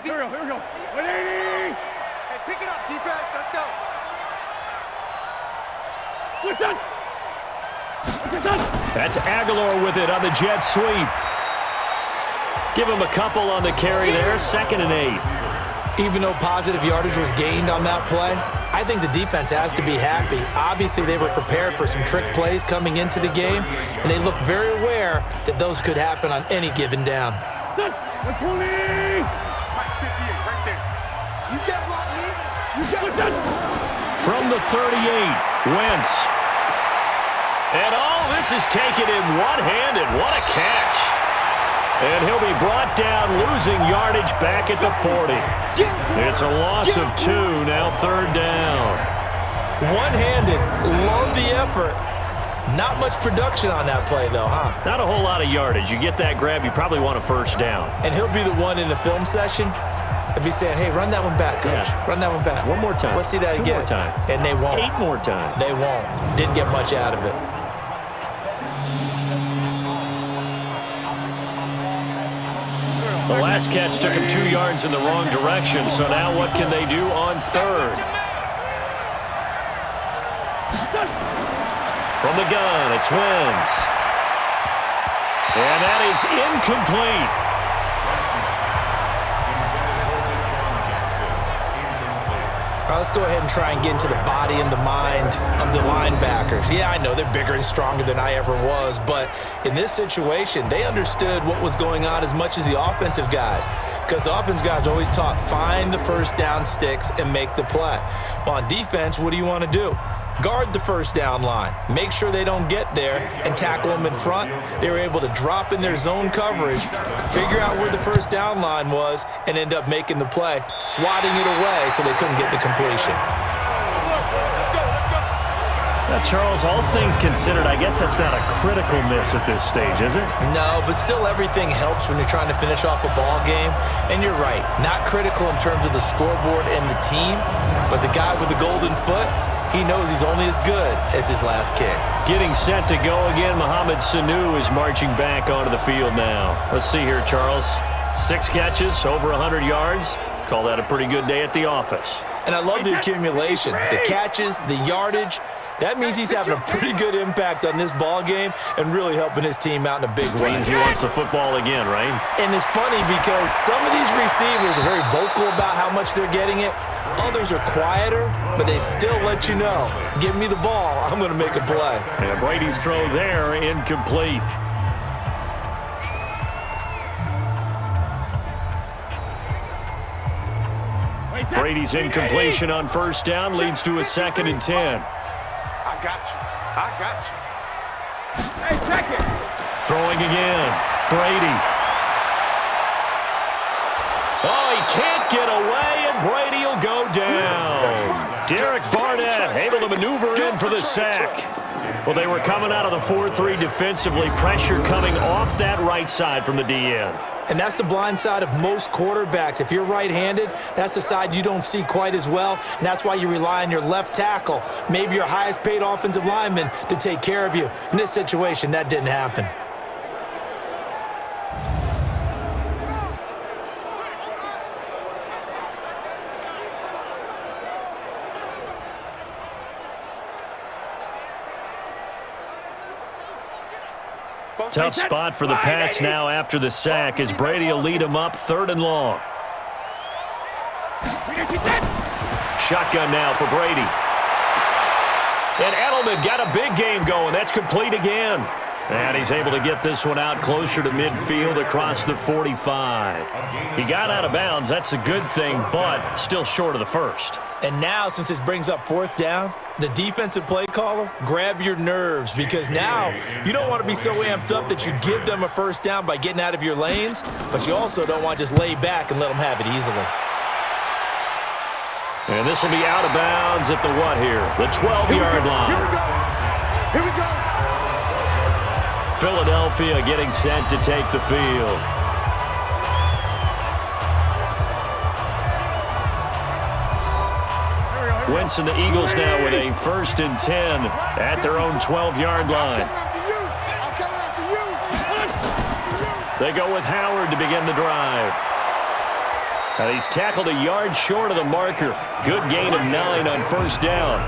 Here we go. 180. Hey, pick it up, defense. Let's go. What's that? That's Aguilar with it on the jet sweep. Give him a couple on the carry there, 2nd and 8. Even though positive yardage was gained on that play, I think the defense has to be happy. Obviously, they were prepared for some trick plays coming into the game, and they looked very aware that those could happen on any given down. 120. Right, 58, right there. You get blocked, me. You get From the 38, Wentz. And this is taken in one-handed. What a catch. And he'll be brought down, losing yardage back at the 40. It's a loss of 2, now 3rd down. One-handed, love the effort. Not much production on that play, though, huh? Not a whole lot of yardage. You get that grab, you probably want a 1st down. And he'll be the one in the film session and be saying, hey, run that one back, coach. Yeah. Run that one back. One more time. Let's see that 2 again. more time. And they won't. 8 more times. They won't. Didn't get much out of it. The last catch took him 2 yards in the wrong direction, so now what can they do on 3rd? From the gun, it's Wentz. And that is incomplete. right, let's go ahead and try and get into the body and the mind of the linebackers. Yeah, I know they're bigger and stronger than I ever was, but in this situation, they understood what was going on as much as the offensive guys, because the offensive guys always taught, find the first down sticks and make the play. Well, on defense, what do you want to do? Guard the first down line. Make sure they don't get there and tackle them in front. They were able to drop in their zone coverage, figure out where the first down line was, and end up making the play, swatting it away so they couldn't get the completion. Now, Charles, all things considered, I guess that's not a critical miss at this stage, is it? No, but still everything helps when you're trying to finish off a ball game. And you're right, not critical in terms of the scoreboard and the team, but the guy with the golden foot, he knows he's only as good as his last kick. Getting set to go again, Mohamed Sanu is marching back onto the field now. Let's see here, Charles. 6 catches, over 100 yards. Call that a pretty good day at the office. And I love the accumulation, the catches, the yardage. That means he's having a pretty good impact on this ball game and really helping his team out in a big way. Means he wants the football again, right? And it's funny because some of these receivers are very vocal about how much they're getting it. Others are quieter, but they still let you know, give me the ball, I'm going to make a play. And Brady's throw there, incomplete. Brady's incompletion on first down leads to a 2nd and 10. I got you. I got you. Hey, check it. Throwing again. Brady. Oh, he can't get away, and Brady will go down. Derek Barnett able to maneuver in for the sack. Well, they were coming out of the 4-3 defensively. Pressure coming off that right side from the DN. And that's the blind side of most quarterbacks. If you're right-handed, that's the side you don't see quite as well, and that's why you rely on your left tackle, maybe your highest-paid offensive lineman, to take care of you. In this situation, that didn't happen. Tough spot for the Pats now after the sack as Brady will lead them up 3rd and long. Shotgun now for Brady. And Edelman got a big game going. That's complete again. And he's able to get this one out closer to midfield across the 45. He got out of bounds. That's a good thing, but still short of the first. And now, since this brings up 4th down, the defensive play caller, grab your nerves, because now you don't want to be so amped up that you give them a first down by getting out of your lanes, but you also don't want to just lay back and let them have it easily. And this will be out of bounds at the what here? The 12-yard line. Here we go. Philadelphia getting set to take the field. Wentz and the Eagles now with a 1st and 10 at their own 12-yard line. They go with Howard to begin the drive. And he's tackled a yard short of the marker. Good gain of 9 on first down.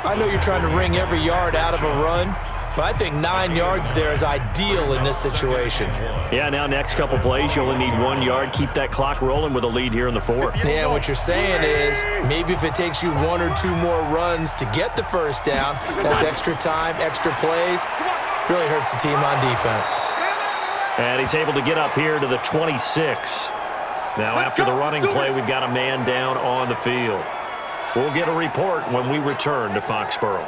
I know you're trying to wring every yard out of a run, but I think 9 yards there is ideal in this situation. Yeah, now next couple plays, you only need 1 yard. Keep that clock rolling with a lead here in the 4th. Yeah, what you're saying is maybe if it takes you 1 or 2 more runs to get the first down, that's extra time, extra plays, really hurts the team on defense. And he's able to get up here to the 26. Now after the running play, we've got a man down on the field. We'll get a report when we return to Foxborough.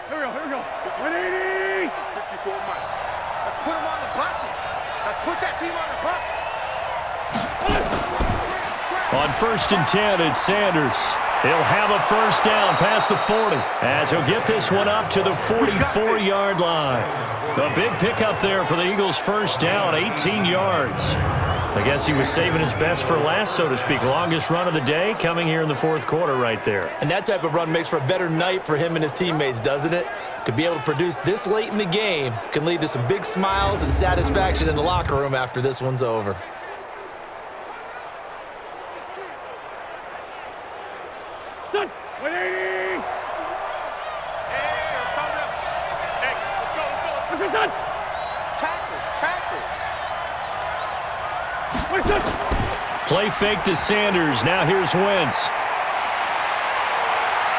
Here we go. 180. 54 miles. Let's put them on the buses. Let's put that team on the bus. On 1st and 10, it's Sanders. He'll have a first down past the 40 as he'll get this one up to the 44-yard line. A big pickup there for the Eagles' first down, 18 yards. I guess he was saving his best for last, so to speak. Longest run of the day coming here in the fourth quarter right there. And that type of run makes for a better night for him and his teammates, doesn't it? To be able to produce this late in the game can lead to some big smiles and satisfaction in the locker room after this one's over. Done. 180. Hey, let's go. What's it done? Tackle. What's it? Play fake to Sanders. Now here's Wentz.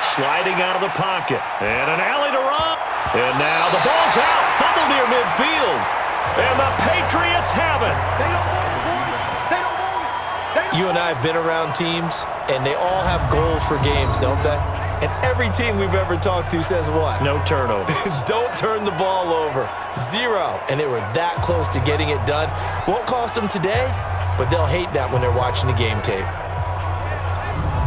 Sliding out of the pocket. And an alley to run. And now the ball's out. Fumble near midfield. And the Patriots have it. They don't want it, boy. They don't want it. You and I have been around teams, and they all have goals for games, don't they? And every team we've ever talked to says what? No turnover. Don't turn the ball over. 0. And they were that close to getting it done. Won't cost them today, but they'll hate that when they're watching the game tape.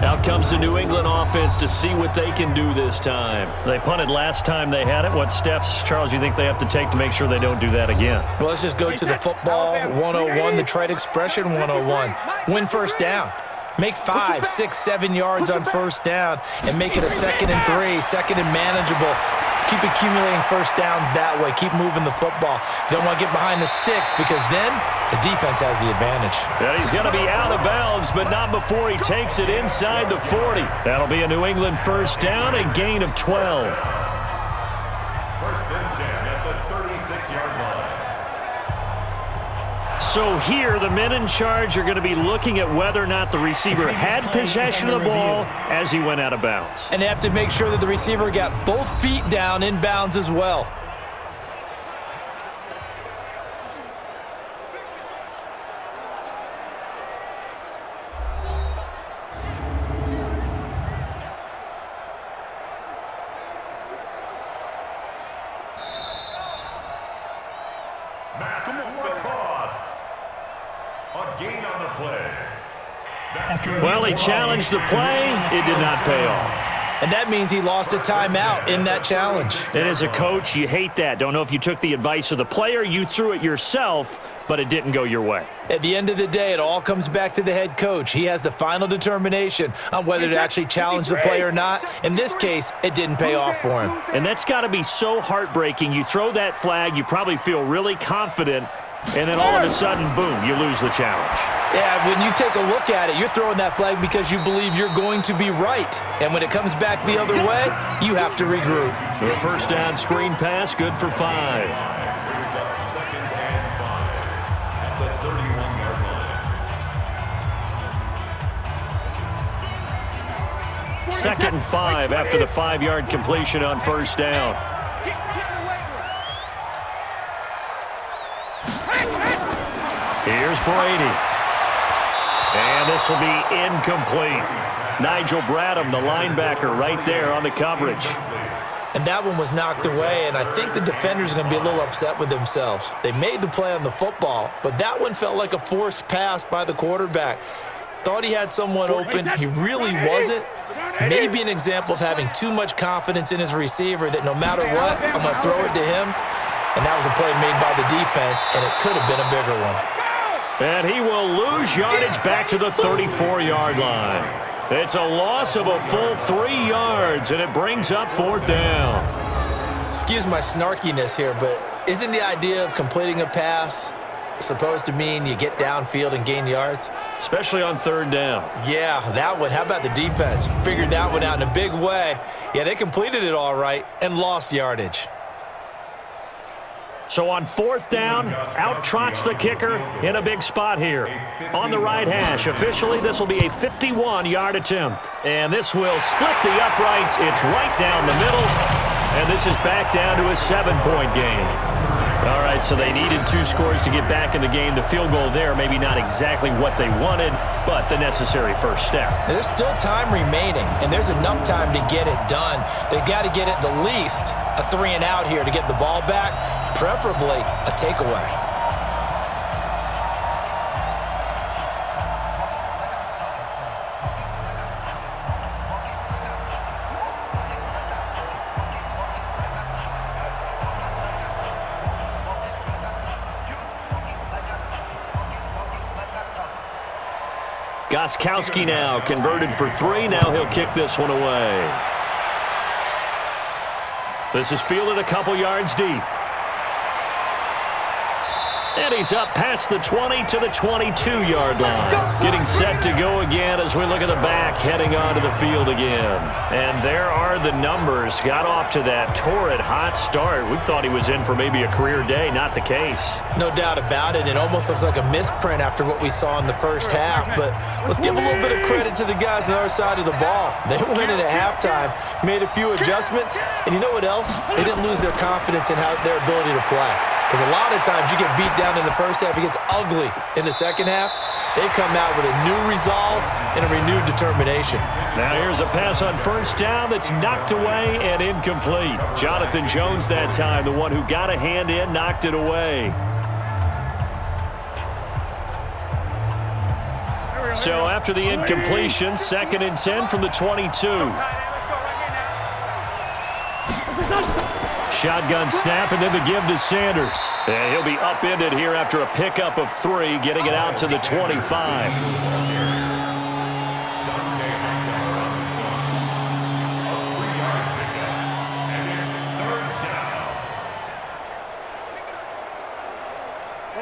Out comes the New England offense to see what they can do this time. They punted last time they had it. What steps, Charles, you think they have to take to make sure they don't do that again? Well, let's just go to the football 101, the trite expression 101. Win first down. Make 5, 6, 7 yards on first down and make it a 2nd and 3, second and manageable. Keep accumulating first downs that way. Keep moving the football. You don't want to get behind the sticks because then the defense has the advantage. Yeah, he's going to be out of bounds, but not before he takes it inside the 40. That'll be a New England first down, a gain of 12. First and 10 at the 36-yard line. So here, the men in charge are going to be looking at whether or not the receiver had possession of the ball as he went out of bounds. And they have to make sure that the receiver got both feet down in bounds as well. Back the cross. A gain on the play. Well, he challenged the play. It did not pay off. And that means he lost a timeout in that challenge. And as a coach, you hate that. Don't know if you took the advice of the player, you threw it yourself, but it didn't go your way. At the end of the day, it all comes back to the head coach. He has the final determination on whether to actually challenge the play or not. In this case, it didn't pay off for him. And that's got to be so heartbreaking. You throw that flag, you probably feel really confident, and then all of a sudden, boom, you lose the challenge. Yeah, when you take a look at it, you're throwing that flag because you believe you're going to be right. And when it comes back the other way, you have to regroup. The first down screen pass, good for 5. Brings up 2nd and 5 at the 31-yard line. 2nd and 5 after the 5-yard completion on first down. Get in the weight room. Here's Brady. And this will be incomplete. Nigel Bradham, the linebacker, right there on the coverage. And that one was knocked away, and I think the defenders are going to be a little upset with themselves. They made the play on the football, but that one felt like a forced pass by the quarterback. Thought he had someone open. He really wasn't. Maybe an example of having too much confidence in his receiver that no matter what, I'm going to throw it to him. And that was a play made by the defense, and it could have been a bigger one. And he will lose yardage back to the 34-yard line. It's a loss of a full 3 yards, and it brings up 4th down. Excuse my snarkiness here, but isn't the idea of completing a pass supposed to mean you get downfield and gain yards? Especially on 3rd down. Yeah, that one. How about the defense? Figured that one out in a big way. Yeah, they completed it all right and lost yardage. So on 4th down, out trots the kicker in a big spot here. On the right hash, officially this will be a 51-yard attempt. And this will split the uprights. It's right down the middle. And this is back down to a 7-point game. All right, so they needed 2 scores to get back in the game. The field goal there, maybe not exactly what they wanted, but the necessary first step. There's still time remaining, and there's enough time to get it done. They've got to get it the least a 3-and-out here to get the ball back, preferably a takeaway. Gostkowski now converted for 3. Now he'll kick this one away. This is fielded a couple yards deep. And he's up past the 20 to the 22-yard line. Getting set to go again as we look at the back, heading onto the field again. And there are the numbers. Got off to that torrid hot start. We thought he was in for maybe a career day. Not the case. No doubt about it. It almost looks like a misprint after what we saw in the first half. But let's give a little bit of credit to the guys on our side of the ball. They went in at halftime, made a few adjustments, and you know what else? They didn't lose their confidence in their ability to play. Because a lot of times you get beat down in the first half, it gets ugly in the second half. They come out with a new resolve and a renewed determination. Now here's a pass on first down that's knocked away and incomplete. Jonathan Jones that time, the one who got a hand in, knocked it away. So after the incompletion, 2nd and 10 from the 22. Shotgun snap, and then the give to Sanders. And he'll be upended here after a pickup of 3, getting it out to the 25.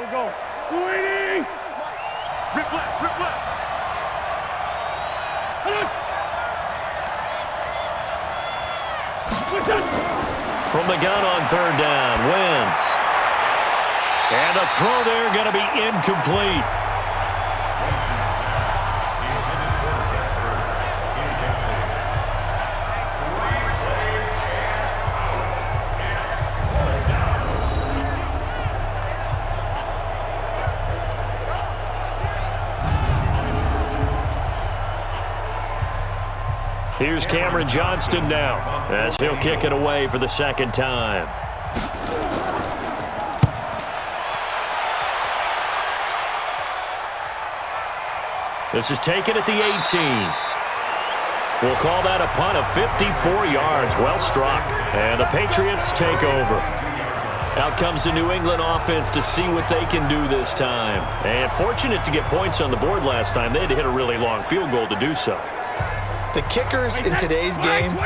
Go. Waiting. Rip left, rip left. From the gun on 3rd down, Wentz. And the throw there going to be incomplete. Here's Cameron Johnston now as he'll kick it away for the 2nd time. This is taken at the 18. We'll call that a punt of 54 yards. Well struck. And the Patriots take over. Out comes the New England offense to see what they can do this time. And fortunate to get points on the board last time. They had to hit a really long field goal to do so. The kickers in today's game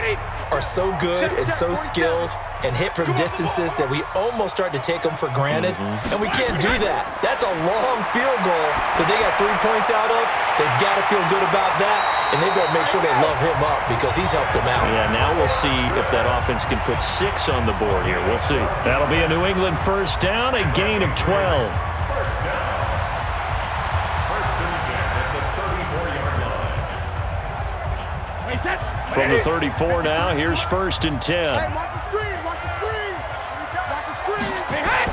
are so good and so skilled and hit from distances that we almost start to take them for granted, and we can't do that. That's a long field goal that they got 3 points out of. They've got to feel good about that, and they better make sure they love him up because he's helped them out. Yeah, now we'll see if that offense can put 6 on the board here. We'll see. That'll be a New England first down, a gain of 12. First down. First and 10 at the 34-yard line. From the 34 now, here's 1st and 10. Hey, watch the screen, watch the screen. Watch the screen. Hey.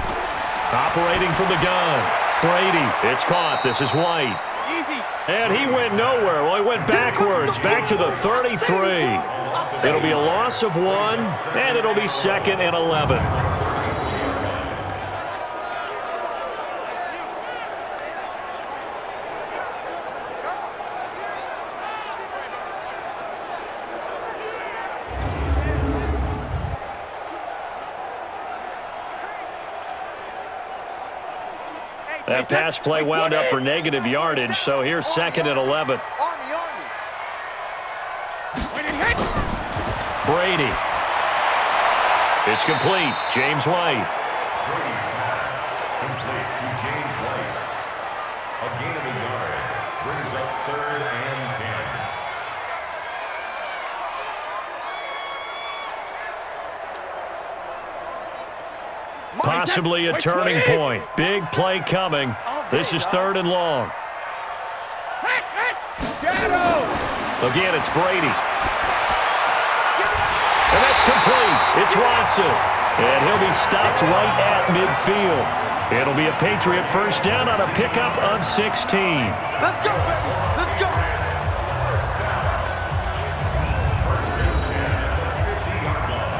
Operating from the gun. Brady, it's caught. This is White. Easy. And he went nowhere. Well, he went backwards, back to the 33. It'll be a loss of 1, and it'll be 2nd and 11. That pass play wound up for negative yardage, so here's 2nd and 11. Army. Brady. It's complete. James White. Brady pass complete to James White. A gain of a yard brings up 3rd and 10. Possibly a turning point. Big play coming. This is 3rd and long. Again, it's Brady. And that's complete. It's Watson. And he'll be stopped right at midfield. It'll be a Patriot first down on a pickup of 16. Let's go, baby. Let's go. First down. First and 10 at the 50-yard line.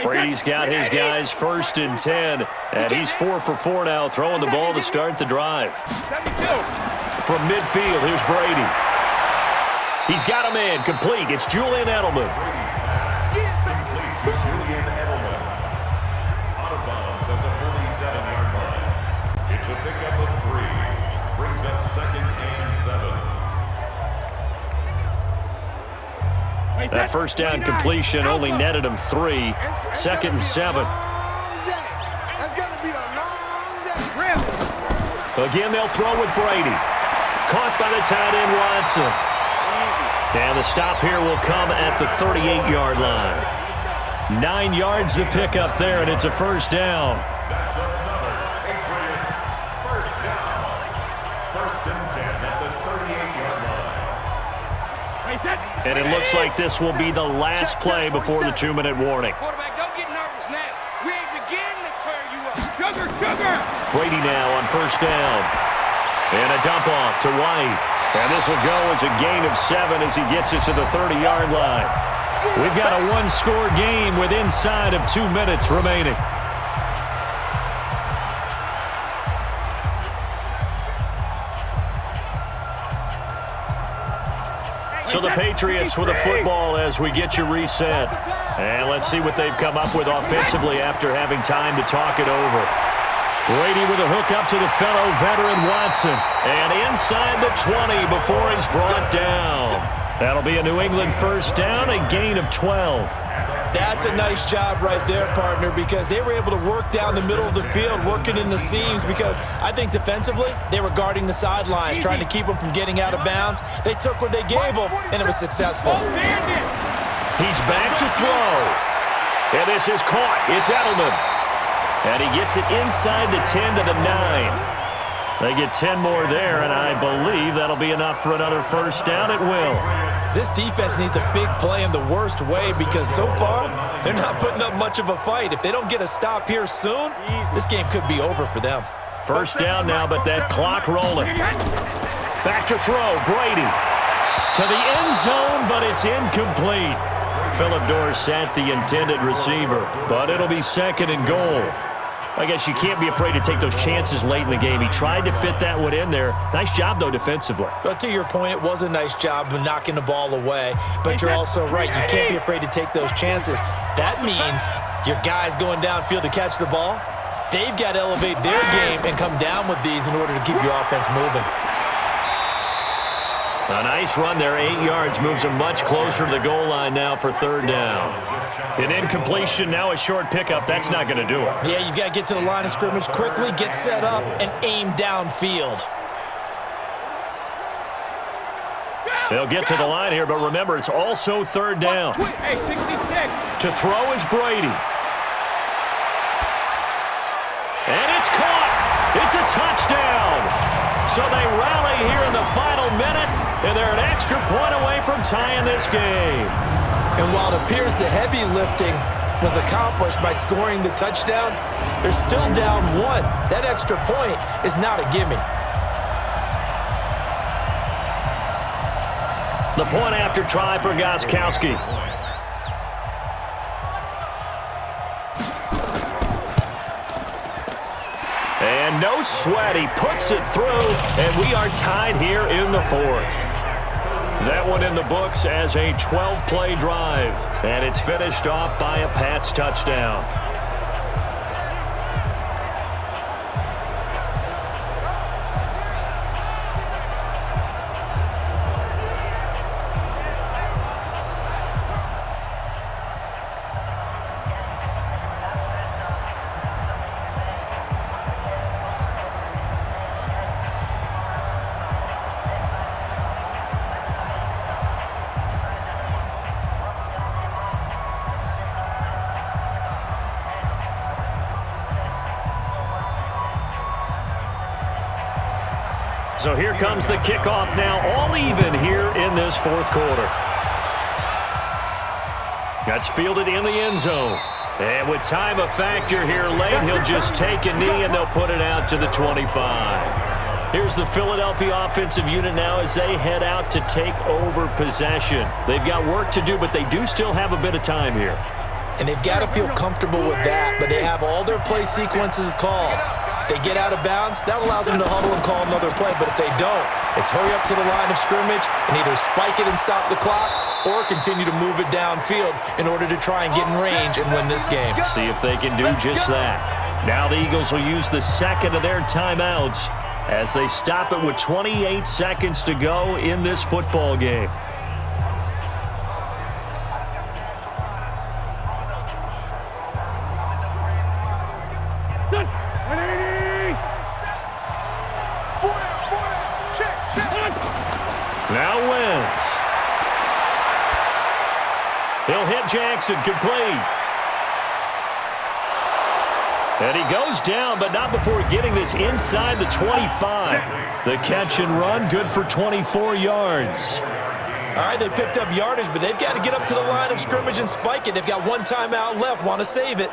Brady's got his guys 1st and 10, and he's 4 for 4 now, throwing the ball to start the drive. 72. From midfield, here's Brady. He's got a man complete. It's Julian Edelman. Complete to Julian Edelman. Out of bounds at the 47-yard line. It's a pickup of 3. Brings up 2nd and 7. That first down completion only netted him 3. 2nd and 7. Again, they'll throw with Brady. Caught by the tight end, Watson. And the stop here will come at the 38-yard line. 9 yards to pick up there, and it's a first down. That's another Patriots first down. 1st and 10 at the 38-yard line. And it looks like this will be the last play before the 2-minute warning. Quarterback, don't get nervous now. We ain't beginning to tear you up. Sugar! Brady now on first down. And a dump off to White. And this will go as a gain of 7 as he gets it to the 30-yard line. We've got a one-score game with inside of 2 minutes remaining. So the Patriots with a football as we get you reset. And let's see what they've come up with offensively after having time to talk it over. Brady with a hook up to the fellow veteran Watson. And inside the 20 before he's brought down. That'll be a New England first down, a gain of 12. That's a nice job right there, partner, because they were able to work down the middle of the field, working in the seams, because I think defensively, they were guarding the sidelines, trying to keep them from getting out of bounds. They took what they gave them, and it was successful. He's back to throw. And this is caught. It's Edelman. And he gets it inside the 10 to the 9. They get 10 more there, and I believe that'll be enough for another first down. It will. This defense needs a big play in the worst way because so far, they're not putting up much of a fight. If they don't get a stop here soon, this game could be over for them. First down now, but that clock rolling. Back to throw, Brady. To the end zone, but it's incomplete. Phillip Dorsett, the intended receiver, but it'll be 2nd and goal. I guess you can't be afraid to take those chances late in the game. He tried to fit that one in there. Nice job, though, defensively. But to your point, it was a nice job of knocking the ball away. But you're also right. You can't be afraid to take those chances. That means your guys going downfield to catch the ball, they've got to elevate their game and come down with these in order to keep your offense moving. A nice run there, 8 yards, moves him much closer to the goal line now for 3rd down. An incompletion, now a short pickup. That's not going to do it. Yeah, you've got to get to the line of scrimmage quickly, get set up, and aim downfield. They'll get to the line here, but remember, it's also 3rd down. Hey, 66. To throw is Brady. And it's caught. It's a touchdown. So they rally here in the final minute, and they're an extra point away from tying this game. And while it appears the heavy lifting was accomplished by scoring the touchdown, they're still down 1. That extra point is not a gimme. The point after try for Gostkowski. And no sweat, he puts it through, and we are tied here in the 4th. That one in the books as a 12-play drive, and it's finished off by a Pats touchdown. So here comes the kickoff now, all even here in this 4th quarter. That's fielded in the end zone. And with time a factor here late, he'll just take a knee and they'll put it out to the 25. Here's the Philadelphia offensive unit now as they head out to take over possession. They've got work to do, but they do still have a bit of time here. And they've got to feel comfortable with that, but they have all their play sequences called. If they get out of bounds, that allows them to huddle and call another play. But if they don't, it's hurry up to the line of scrimmage and either spike it and stop the clock or continue to move it downfield in order to try and get in range and win this game. See if they can do just that. Now the Eagles will use the second of their timeouts as they stop it with 28 seconds to go in this football game. Now Wentz. He'll hit Jackson, complete. And he goes down, but not before getting this inside the 25. The catch and run, good for 24 yards. All right, they picked up yardage, but they've got to get up to the line of scrimmage and spike it. They've got one timeout left, want to save it.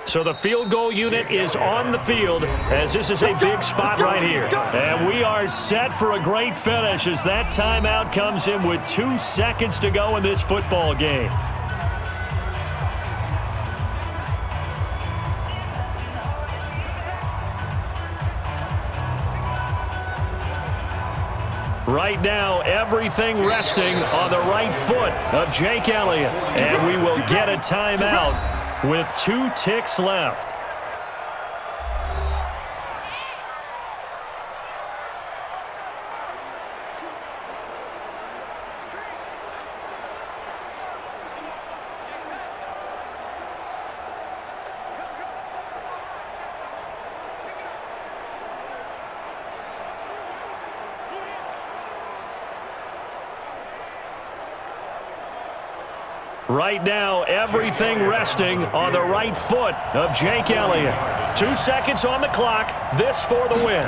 So the field goal unit is on the field as this is a big spot right here. And we are set for a great finish as that timeout comes in with 2 seconds to go in this football game. Right now, everything resting on the right foot of Jake Elliott. And we will get a timeout with 2 ticks left. Right now, everything resting on the right foot of Jake Elliott. 2 seconds on the clock. This for the win.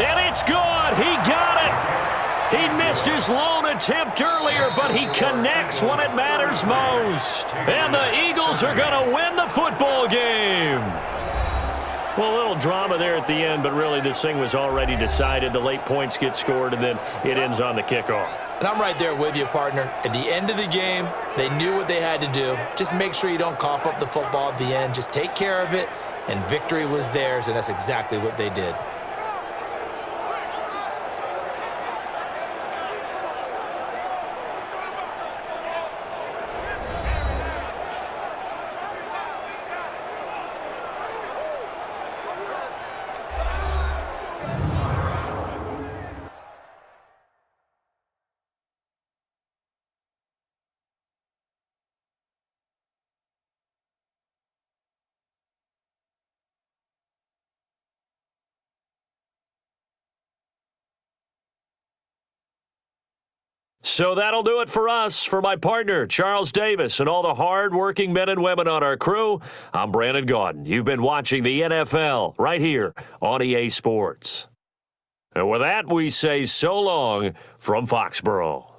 And it's good. He got it. He missed his lone attempt earlier, but he connects when it matters most. And the Eagles are going to win the football game. Well, a little drama there at the end, but really this thing was already decided. The late points get scored, and then it ends on the kickoff. And I'm right there with you, partner. At the end of the game, they knew what they had to do. Just make sure you don't cough up the football at the end. Just take care of it, and victory was theirs, and that's exactly what they did. So that'll do it for us. For my partner, Charles Davis, and all the hard-working men and women on our crew, I'm Brandon Gaudin. You've been watching the NFL right here on EA Sports. And with that, we say so long from Foxborough.